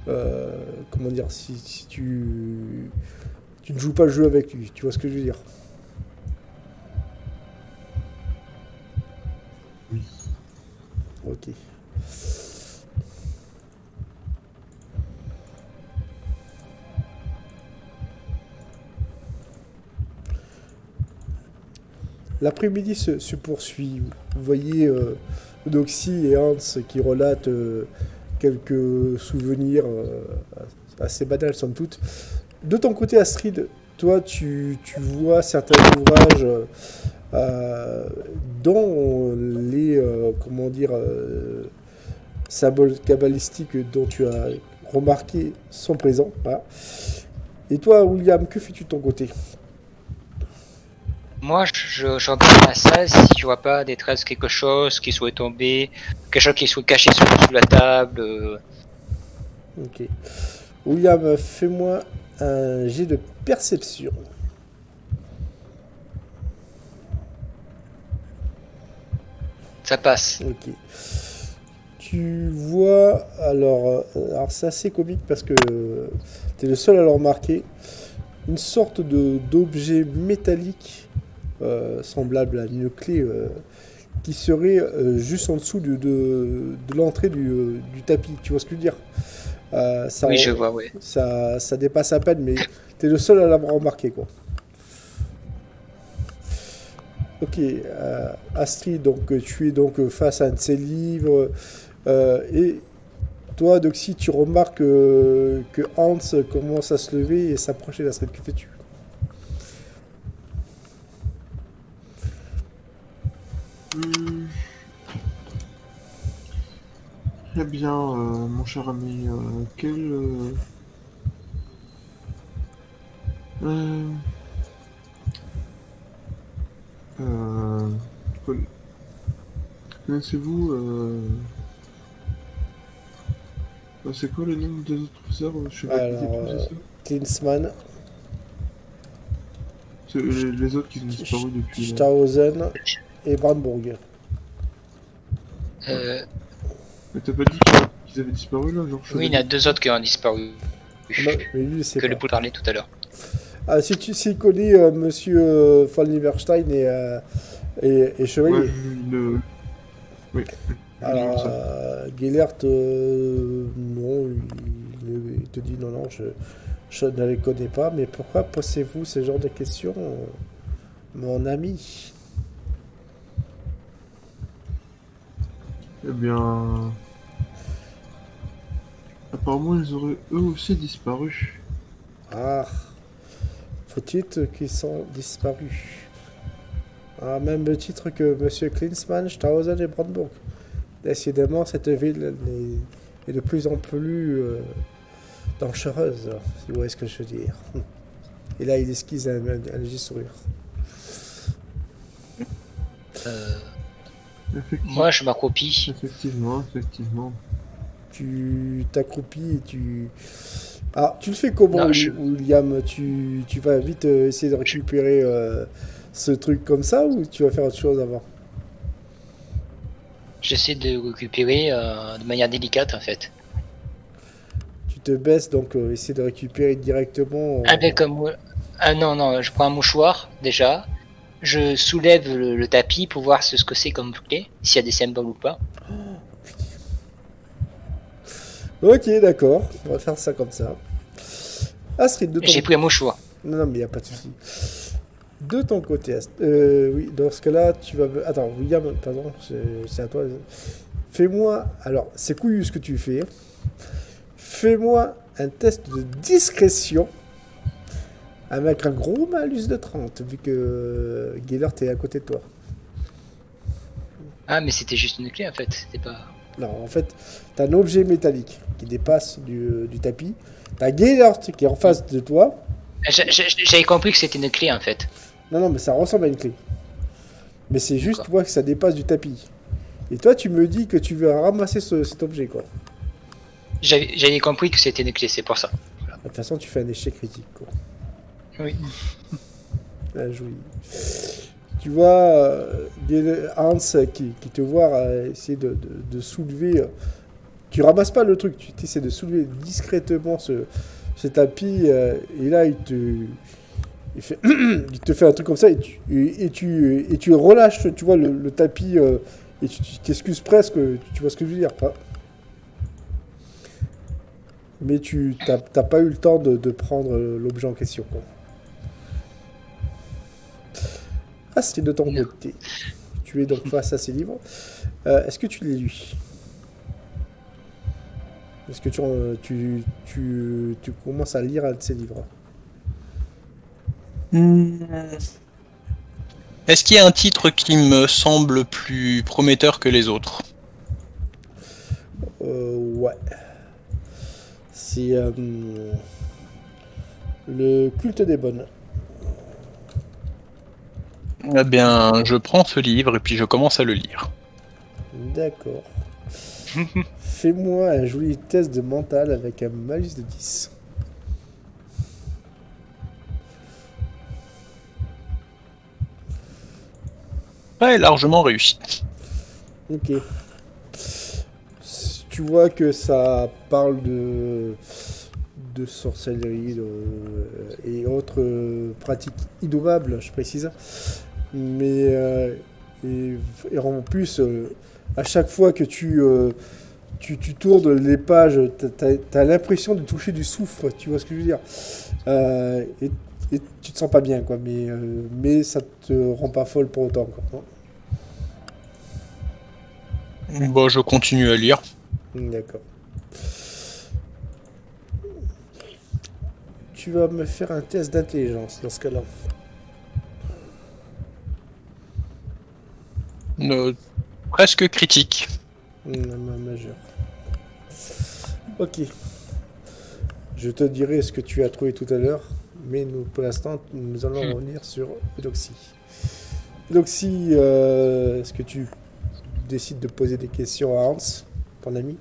comment dire, si tu ne joues pas le jeu avec lui, tu vois ce que je veux dire. Oui. Ok. L'après-midi se poursuit. Vous voyez Doxy et Hans qui relatent quelques souvenirs assez banals, somme toute. De ton côté, Astrid, toi, tu vois certains ouvrages dont les comment dire, symboles kabbalistiques dont tu as remarqué sont présents. Voilà. Et toi, William, que fais-tu de ton côté? Moi, je regarde la salle si je vois pas des traces, quelque chose qui soit tombé, quelque chose qui soit caché sous la table. Ok. William, fais-moi un jet de perception. Ça passe. Ok. Tu vois, alors c'est assez comique parce que tu es le seul à le remarquer, une sorte d'objet métallique semblable à une clé qui serait juste en dessous de l'entrée du tapis. Tu vois ce que je veux dire? Oui, je vois, ouais. Ça dépasse à peine, mais t'es le seul à l'avoir remarqué, quoi. Ok, Astrid, donc tu es donc face à un de ces livres, et toi, Doxy, tu remarques que Hans commence à se lever et s'approcher d'Astrid. Que fais-tu? Eh bien, mon cher ami, euh, euh, conna- connaissez-vous c'est quoi le nom des autres professeurs? Je suis pas Alors, c'est ça? Klinsmann, C'est les autres qui ont disparu depuis. Stausen et Brandebourg. Euh, Mais t'as pas dit qu'ils avaient disparu là, genre oui, il y en a 2 autres qui ont disparu. Non, mais lui, il sait Que pas. le poule parlait tout à l'heure. Ah, s'il connaît Monsieur von Lieberstein et Chevalier. Ouais, oui. Alors, Gellert, non, il te dit non, je ne les connais pas, mais pourquoi posez-vous ce genre de questions, mon ami? Eh bien, apparemment ils auraient eux aussi disparu. Ah, faut-il qu'ils sont disparus? Ah, même le titre que Monsieur Klinsmann, Stausen et Brandebourg. Décidément, cette ville est de plus en plus dangereuse, si vous voyez ce que je veux dire. Et là, il esquisse un léger sourire. Moi, je m'accroupis. Effectivement. Tu t'accroupis et tu... Ah, tu le fais comment, Non, William? Tu vas vite essayer de récupérer ce truc comme ça ou tu vas faire autre chose avant? J'essaie de récupérer de manière délicate, en fait. Tu te baisses, donc essayer de récupérer directement... Avec un ah non, je prends un mouchoir, déjà. Je soulève le tapis pour voir ce que c'est comme clé, s'il y a des symboles ou pas. Ok, d'accord. On va faire ça comme ça. Astrid, de ton... J'ai pris un mouchoir. Non, mais il n'y a pas de souci. De ton côté, oui, dans ce cas-là, tu vas... Attends, William, pardon, c'est à toi. Fais-moi... Alors, c'est couillu ce que tu fais. Fais-moi un test de discrétion avec un gros malus de 30, vu que Gellert est à côté de toi. Ah, mais c'était juste une clé, en fait. C'était pas... Non, en fait, t'as un objet métallique qui dépasse du tapis. T'as Gellert qui est en face de toi. J'avais compris que c'était une clé, en fait. Non, mais ça ressemble à une clé. Mais c'est juste, tu vois, que ça dépasse du tapis. Et toi, tu me dis que tu veux ramasser cet objet, quoi. J'avais compris que c'était une clé, c'est pour ça. De toute façon, tu fais un échec critique, quoi. Oui. Ah, joli. Tu vois Hans qui te voit essayer de soulever. Tu ramasses pas le truc, tu essaies de soulever discrètement ce tapis. Et là, il te fait un truc comme ça et tu relâches, tu vois, le tapis. Et tu t'excuses presque, tu vois ce que je veux dire, pas. Mais tu t'as pas eu le temps de prendre l'objet en question, quoi. Ah, c'est de ton côté. Tu es donc face à ces livres. Est-ce que tu les lis? Est-ce que tu commences à lire un de ces livres? Est-ce qu'il y a un titre qui me semble plus prometteur que les autres? Ouais. C'est le culte des bonnes. Eh bien, je prends ce livre et puis je commence à le lire. D'accord. Fais-moi un joli test de mental avec un malus de 10. Ouais, largement réussi. Ok. Tu vois que ça parle de sorcellerie et autres pratiques innommables, je précise. Mais et en plus, à chaque fois que tu tournes les pages, t'as l'impression de toucher du soufre, tu vois ce que je veux dire. Et tu te sens pas bien, quoi, mais ça te rend pas folle pour autant, quoi. Bon, je continue à lire. D'accord. Tu vas me faire un test d'intelligence dans ce cas-là. Presque critique. Majeur. Ok. Je te dirai ce que tu as trouvé tout à l'heure, mais pour l'instant, nous allons revenir sur Eudoxie. Eudoxie, est-ce que tu décides de poser des questions à Hans, ton ami?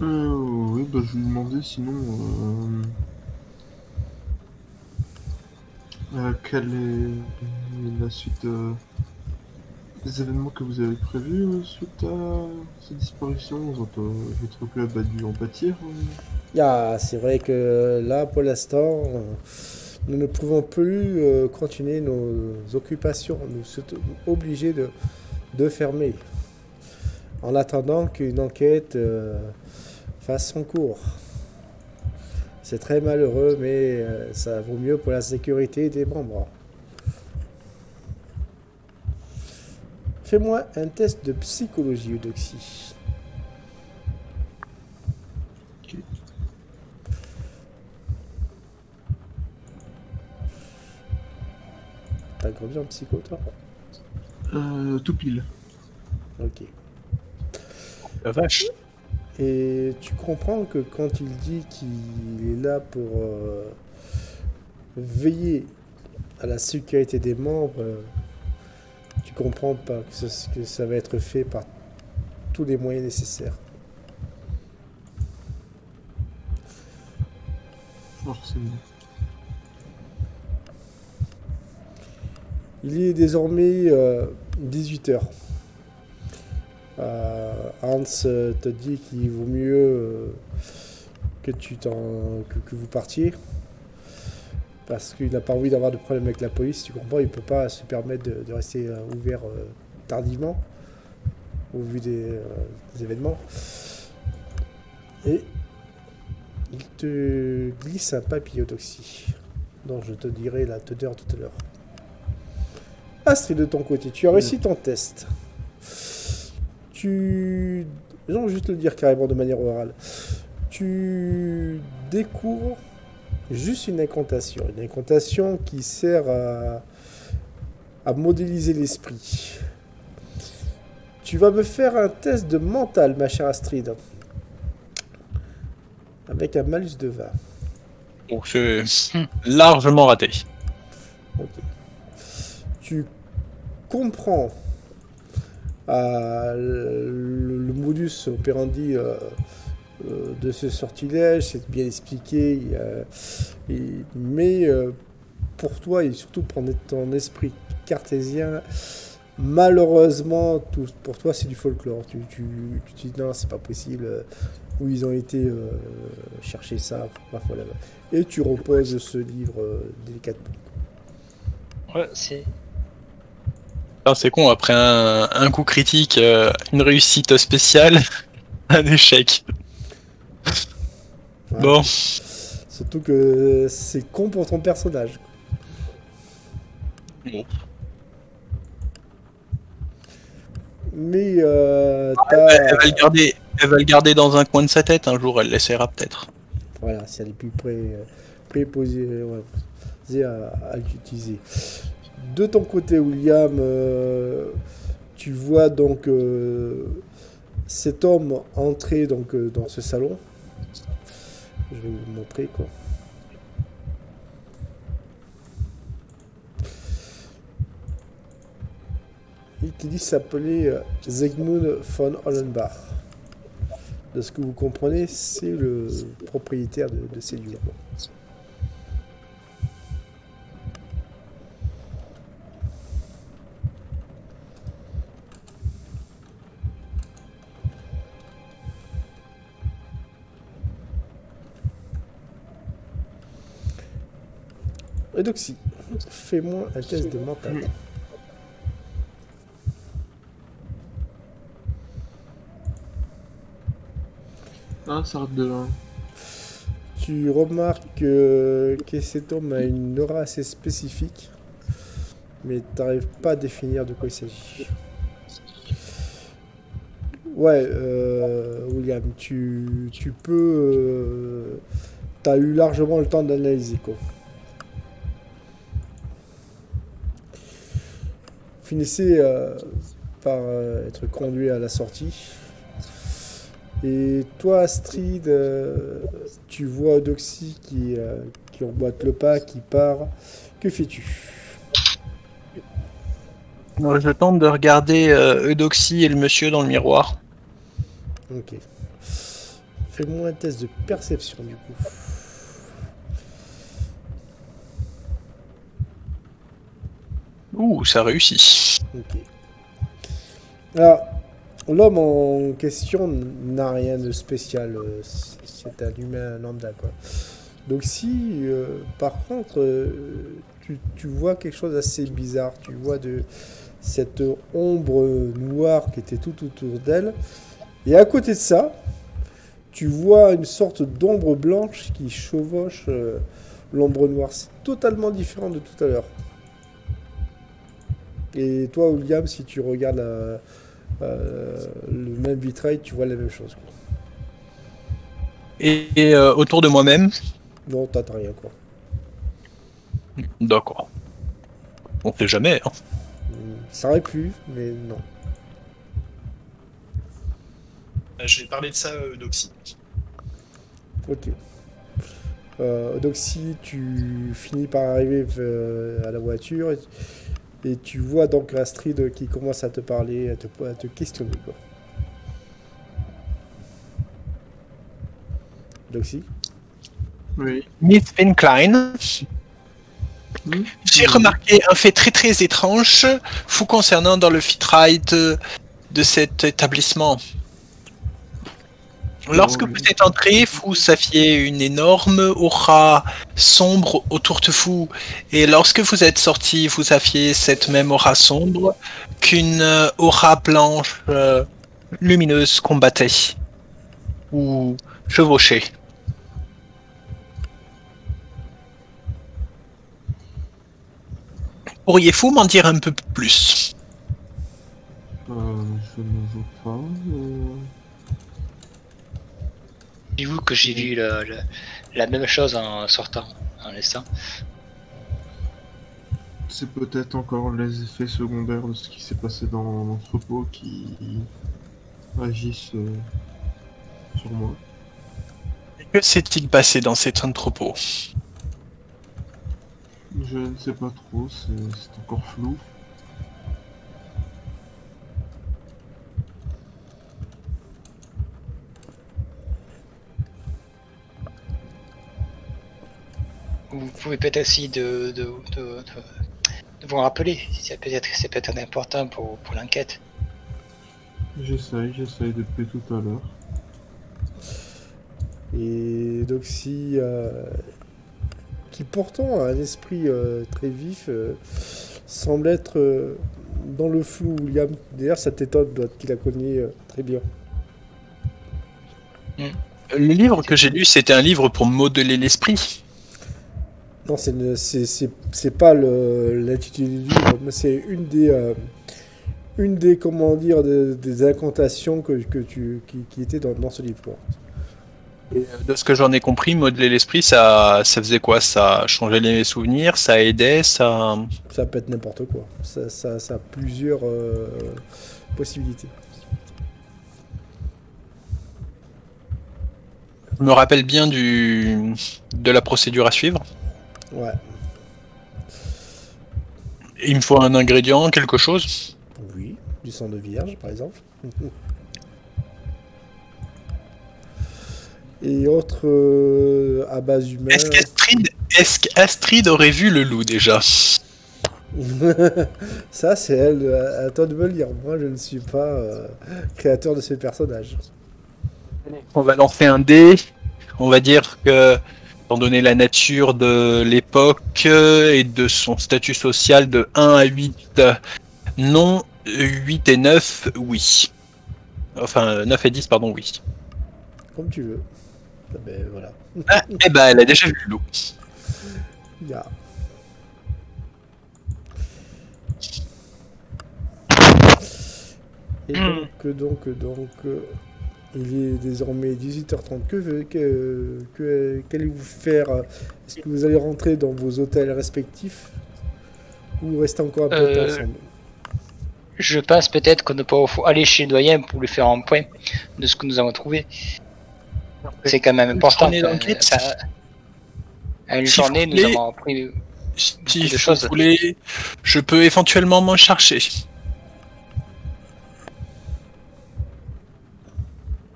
Oui, bah, je lui demandais sinon quelle est la suite des événements que vous avez prévus suite à ces disparitions. Votre club a dû en pâtir. Ah, c'est vrai que là, pour l'instant, nous ne pouvons plus continuer nos occupations. Nous sommes obligés de fermer. En attendant qu'une enquête fasse son cours. C'est très malheureux, mais ça vaut mieux pour la sécurité des membres. Fais-moi un test de psychologie, Eudoxie. Ok. T'as grandi en psycho, toi? Tout pile. Ok. La vache. Et tu comprends que quand il dit qu'il est là pour veiller à la sécurité des membres, tu comprends pas que ça va être fait par tous les moyens nécessaires. Forcément. Il est désormais 18h. Hans te dit qu'il vaut mieux que vous partiez parce qu'il n'a pas envie d'avoir de problème avec la police. Tu comprends, il ne peut pas se permettre de rester ouvert tardivement au vu des événements. Et il te glisse un papier Eudoxie dont je te dirai la teneur tout à l'heure. Astrid, de ton côté, tu as réussi ton test. Non, juste le dire carrément de manière orale. Tu découvres juste une incantation. Une incantation qui sert à modéliser l'esprit. Tu vas me faire un test de mental, ma chère Astrid. Avec un malus de 20. Donc c'est largement raté. Ok. Tu comprends le modus operandi de ce sortilège, c'est bien expliqué, mais pour toi et surtout pour ton esprit cartésien, malheureusement, pour toi c'est du folklore. Tu dis non, c'est pas possible, où ils ont été chercher ça, voilà. Et tu reposes ce livre délicatement. Ouais, c'est. C'est con, après un coup critique, une réussite spéciale, un échec. Ouais. Bon. Surtout que c'est con pour ton personnage. Bon. Mais Elle va le garder dans un coin de sa tête, un jour elle l'essaiera peut-être. Voilà, si elle est plus préposée à l'utiliser. De ton côté, William, tu vois donc cet homme entrer donc, dans ce salon. Je vais vous le montrer, quoi. Et qui dit s'appeler Zegmund von Hollenbach. De ce que vous comprenez, c'est le propriétaire de ces lieux. Eudoxie, fais-moi un test de mental. Ah, ça rate de là. Tu remarques que cet homme a une aura assez spécifique, mais t'arrives pas à définir de quoi il s'agit. Ouais, William, tu peux... t'as eu largement le temps d'analyser, quoi. Finissez par être conduit à la sortie. Et toi, Astrid, tu vois Eudoxie qui emboîte le pas, qui part. Que fais-tu? Je tente de regarder Eudoxie et le monsieur dans le miroir. Ok. Fais-moi un test de perception, du coup. Ouh, ça réussit. Ok. Alors, l'homme en question n'a rien de spécial. C'est un humain lambda, quoi. Donc si, par contre, tu vois quelque chose d'assez bizarre. Tu vois cette ombre noire qui était tout autour d'elle. Et à côté de ça, tu vois une sorte d'ombre blanche qui chevauche l'ombre noire. C'est totalement différent de tout à l'heure. Et toi, William, si tu regardes le même vitrail, tu vois la même chose, quoi. Et autour de moi-même? Non, t'attends rien, quoi. D'accord. On sait jamais, hein. Ça aurait pu, mais non. Je vais parler de ça à Eudoxie. Ok. Eudoxie, tu finis par arriver à la voiture et tu vois donc Astrid qui commence à te parler, à te questionner, quoi. Eudoxie? Oui. Miss Vincline, j'ai remarqué un fait très très étrange vous concernant dans le vitrail de cet établissement. Lorsque vous êtes entré, vous aviez une énorme aura sombre autour de vous. Et lorsque vous êtes sorti, vous aviez cette même aura sombre qu'une aura blanche lumineuse combattait ou chevauchait. Pourriez-vous m'en dire un peu plus? Je ne vois pas. Dis-vous que j'ai vu la même chose en sortant, en laissant. C'est peut-être encore les effets secondaires de ce qui s'est passé dans l'entrepôt qui agissent sur moi. Que s'est-il passé dans cet entrepôt? Je ne sais pas trop, c'est encore flou. Vous pouvez peut-être essayer de vous rappeler, c'est peut-être important pour l'enquête. J'essaye depuis tout à l'heure. Et Doxy, qui pourtant a un esprit très vif, semble être dans le flou. William, d'ailleurs, ça t'étonne, toi, qui la connais très bien. Le livre que j'ai lu, c'était un livre pour modeler l'esprit. Non, c'est pas l'intitulé du livre, mais c'est une des comment dire des incantations qui étaient dans ce livre, quoi. Et de ce que j'en ai compris, modeler l'esprit, ça faisait quoi? Ça changeait les souvenirs, ça aidait, ça peut être n'importe quoi. Ça a plusieurs possibilités. Je me rappelle bien de la procédure à suivre. Ouais. Il me faut un ingrédient, quelque chose. Oui, du sang de vierge, par exemple. Et autres à base humaine. Est-ce qu'Astrid aurait vu le loup déjà? Ça, c'est elle. À toi de me le dire. Moi, je ne suis pas créateur de ces personnages. On va lancer un dé. On va dire que Étant donné la nature de l'époque et de son statut social de 1 à 8, non, 8 et 9, oui. Enfin, 9 et 10, pardon, oui. Comme tu veux. Ah ben voilà. Ah, eh ben, elle a déjà vu le loup. Ya. Et donc, il est désormais 18h30. Qu'allez-vous faire? Est-ce que vous allez rentrer dans vos hôtels respectifs ou rester encore un peu de temps ensemble? Je pense peut-être qu'on ne peut aller chez le doyen pour lui faire un point de ce que nous avons trouvé. C'est quand même important. Journée d'enquête. À une Si journée, vous nous voulez- avons appris. Si de vous choses. voulez, je peux éventuellement m'en charger.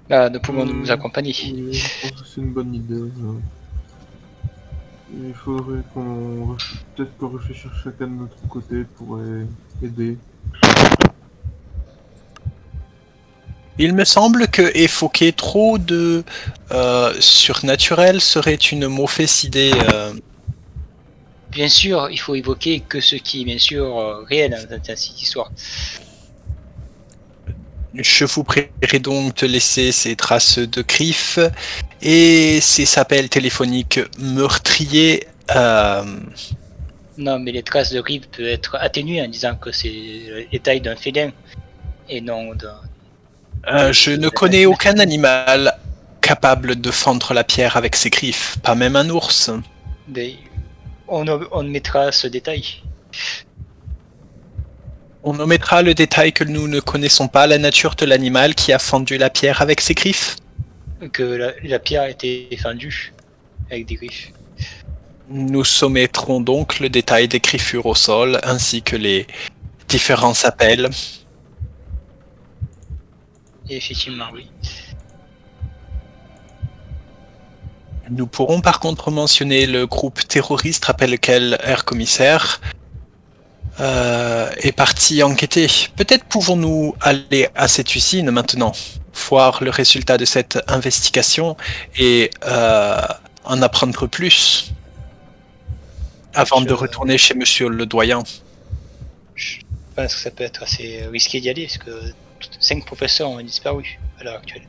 Là, nous pouvons nous accompagner. Oui, je pense que c'est une bonne idée. Il faudrait peut-être qu'on réfléchisse chacun de notre côté pour aider. Il me semble que évoquer trop de surnaturel serait une mauvaise idée. Bien sûr, il faut évoquer que ce qui est bien sûr réel dans cette histoire. Je vous prierai donc de laisser ces traces de griffes et ces appels téléphoniques meurtriers. Non, mais les traces de griffes peuvent être atténuées en disant que c'est les tailles d'un félin et non d'un. Je ne connais aucun animal capable de fendre la pierre avec ses griffes, pas même un ours. On mettra ce détail. On omettra le détail que nous ne connaissons pas la nature de l'animal qui a fendu la pierre avec ses griffes. Que la pierre a été fendue avec des griffes. Nous soumettrons donc le détail des griffures au sol ainsi que les différents appels. Et effectivement, oui. Nous pourrons par contre mentionner le groupe terroriste après lequel Herr Commissaire est parti enquêter. Peut-être pouvons-nous aller à cette usine maintenant, voir le résultat de cette investigation et en apprendre plus avant de retourner chez Monsieur le Doyen. Je pense que ça peut être assez risqué d'y aller parce que 5 professeurs ont disparu à l'heure actuelle.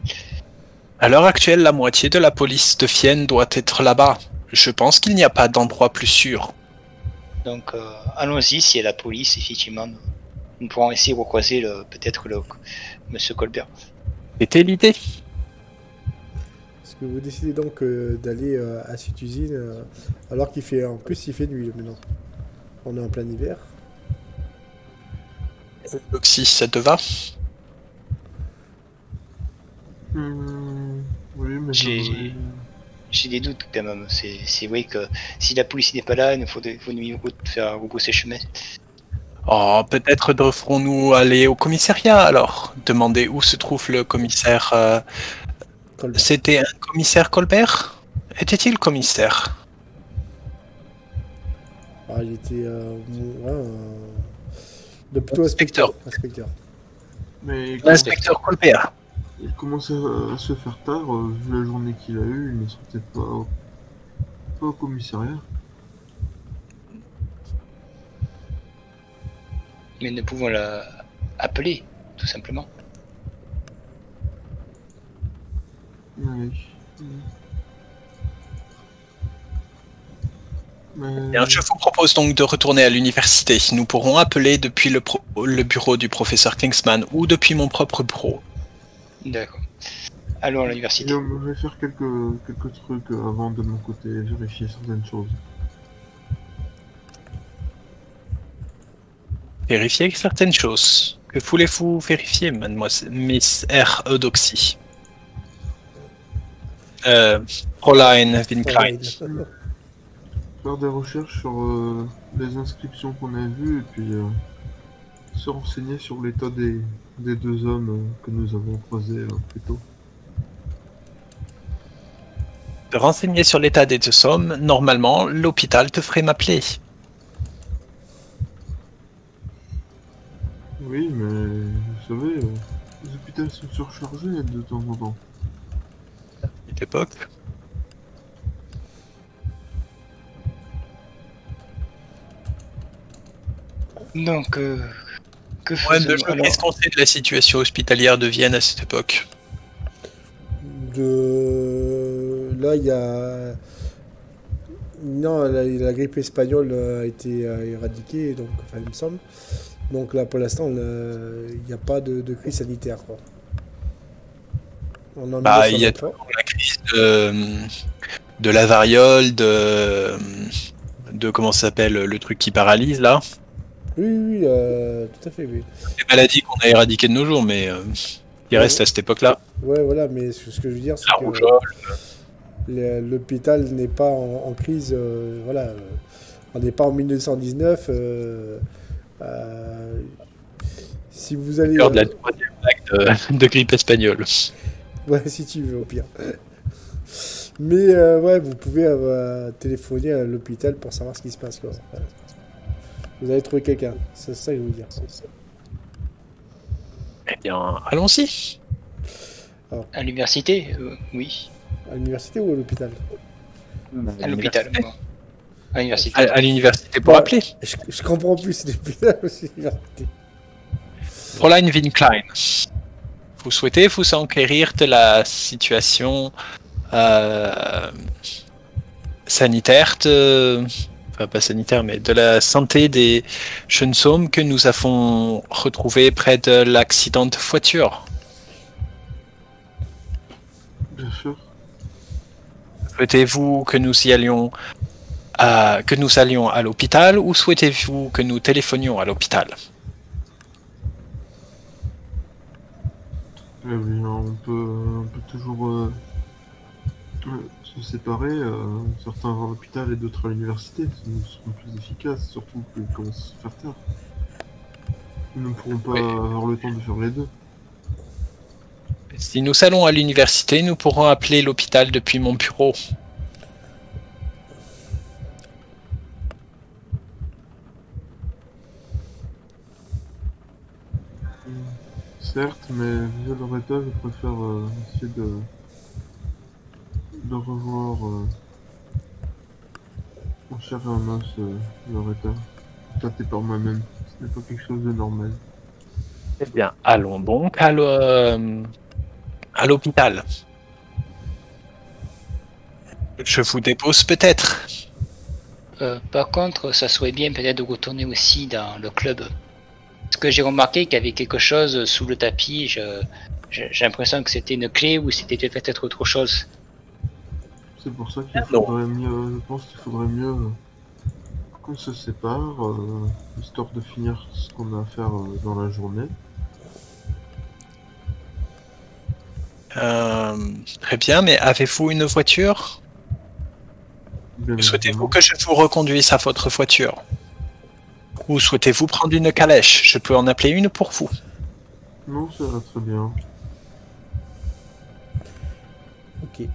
À l'heure actuelle, la moitié de la police de Vienne doit être là-bas. Je pense qu'il n'y a pas d'endroit plus sûr. Donc allons-y, si y a la police, effectivement, nous pourrons essayer de recroiser peut-être Monsieur Colbert. C'était l'idée. Est-ce que vous décidez donc d'aller à cette usine alors qu'il fait, en plus il fait nuit maintenant? On est en plein hiver. Oxy, ça te va? Oui, mais J'ai des doutes quand même. C'est vrai que si la police n'est pas là, il faut nous faire rebrousser chemin. Oh, peut-être devrons-nous aller au commissariat alors. Demander où se trouve le commissaire. Colbert. C'était un commissaire Colbert? Était-il commissaire? Ah, il était plutôt inspecteur. Mais L'inspecteur Colbert. il commence à se faire tard, vu la journée qu'il a eue, il ne sera peut-être pas au commissariat. Mais nous pouvons appeler, tout simplement. Oui. Mais... Bien, je vous propose donc de retourner à l'université. Nous pourrons appeler depuis le bureau du professeur Kingsman ou depuis mon propre bureau. D'accord. Allons à l'université. Je vais faire quelques trucs avant de mon côté, vérifier certaines choses. Vérifier certaines choses. Que voulez-vous vérifier, mademoiselle Miss R. Eudoxie? Fräulein Winklein. Faire des recherches sur les inscriptions qu'on a vues et puis se renseigner sur l'état des deux hommes que nous avons croisés plus tôt. De renseigner sur l'état des deux hommes, normalement, l'hôpital devrait m'appeler. Oui, mais vous savez, les hôpitaux sont surchargés de temps en temps. L'époque. Donc, que Ouais, faisons-nous alors? qu'est-ce qu'on sait de la situation hospitalière de Vienne à cette époque? Là, il y a. Non, la grippe espagnole a été éradiquée, donc, enfin, il me semble. Donc là, pour l'instant, il n'y a pas de crise sanitaire, quoi. On en Bah, il y a 1923. toujours la crise de la variole, de comment ça s'appelle, le truc qui paralyse, là. Oui, oui, tout à fait, oui. Les maladies qu'on a éradiquées de nos jours, mais qui restent à cette époque-là. Ouais, voilà, mais ce que je veux dire, c'est La que rougeole. l'hôpital n'est pas en crise, voilà. On n'est pas en 1919. Si vous allez. Lors de la troisième vague de grippe espagnole. Ouais, si tu veux, au pire. Mais ouais, vous pouvez téléphoner à l'hôpital pour savoir ce qui se passe, quoi. Voilà. Vous allez trouver quelqu'un, c'est ça que je veux dire. Eh bien, allons-y. À l'université, oui. À l'université ou à l'hôpital? À l'hôpital, moi. À l'université. À l'université pour Ouais. appeler. Je comprends plus, c'est l'hôpital ou c'est l'université. Fräulein Winklein, vous souhaitez vous enquérir de la situation sanitaire enfin pas sanitaire, mais de la santé des jeunes hommes que nous avons retrouvés près de l'accident de voiture. Bien sûr. Souhaitez-vous que nous y allions à l'hôpital ou souhaitez-vous que nous téléphonions à l'hôpital? Eh bien, on peut toujours se séparer, certains à l'hôpital et d'autres à l'université. Nous serons plus efficaces, surtout qu'ils commencent à se faire tard. Nous ne pourrons pas Oui. avoir le temps de faire les deux. Si nous allons à l'université, nous pourrons appeler l'hôpital depuis mon bureau. Certes, mais vu leur état, je préfère essayer de revoir en chair et en os leur état. Tâté par moi-même. Ce n'est pas quelque chose de normal. Eh bien, allons donc à l'hôpital. Je vous dépose peut-être. Par contre, ça serait bien peut-être de retourner aussi dans le club. Parce que j'ai remarqué qu'il y avait quelque chose sous le tapis. J'ai l'impression que c'était une clé ou c'était peut-être autre chose. C'est pour ça qu'il Non. faudrait mieux, je pense qu'il faudrait mieux qu'on se sépare, histoire de finir ce qu'on a à faire dans la journée. Très bien, mais avez-vous une voiture? Bien Souhaitez-vous évidemment. que je vous reconduise à votre voiture? Ou souhaitez-vous prendre une calèche? Je peux en appeler une pour vous. Non, ça va très bien. Ok.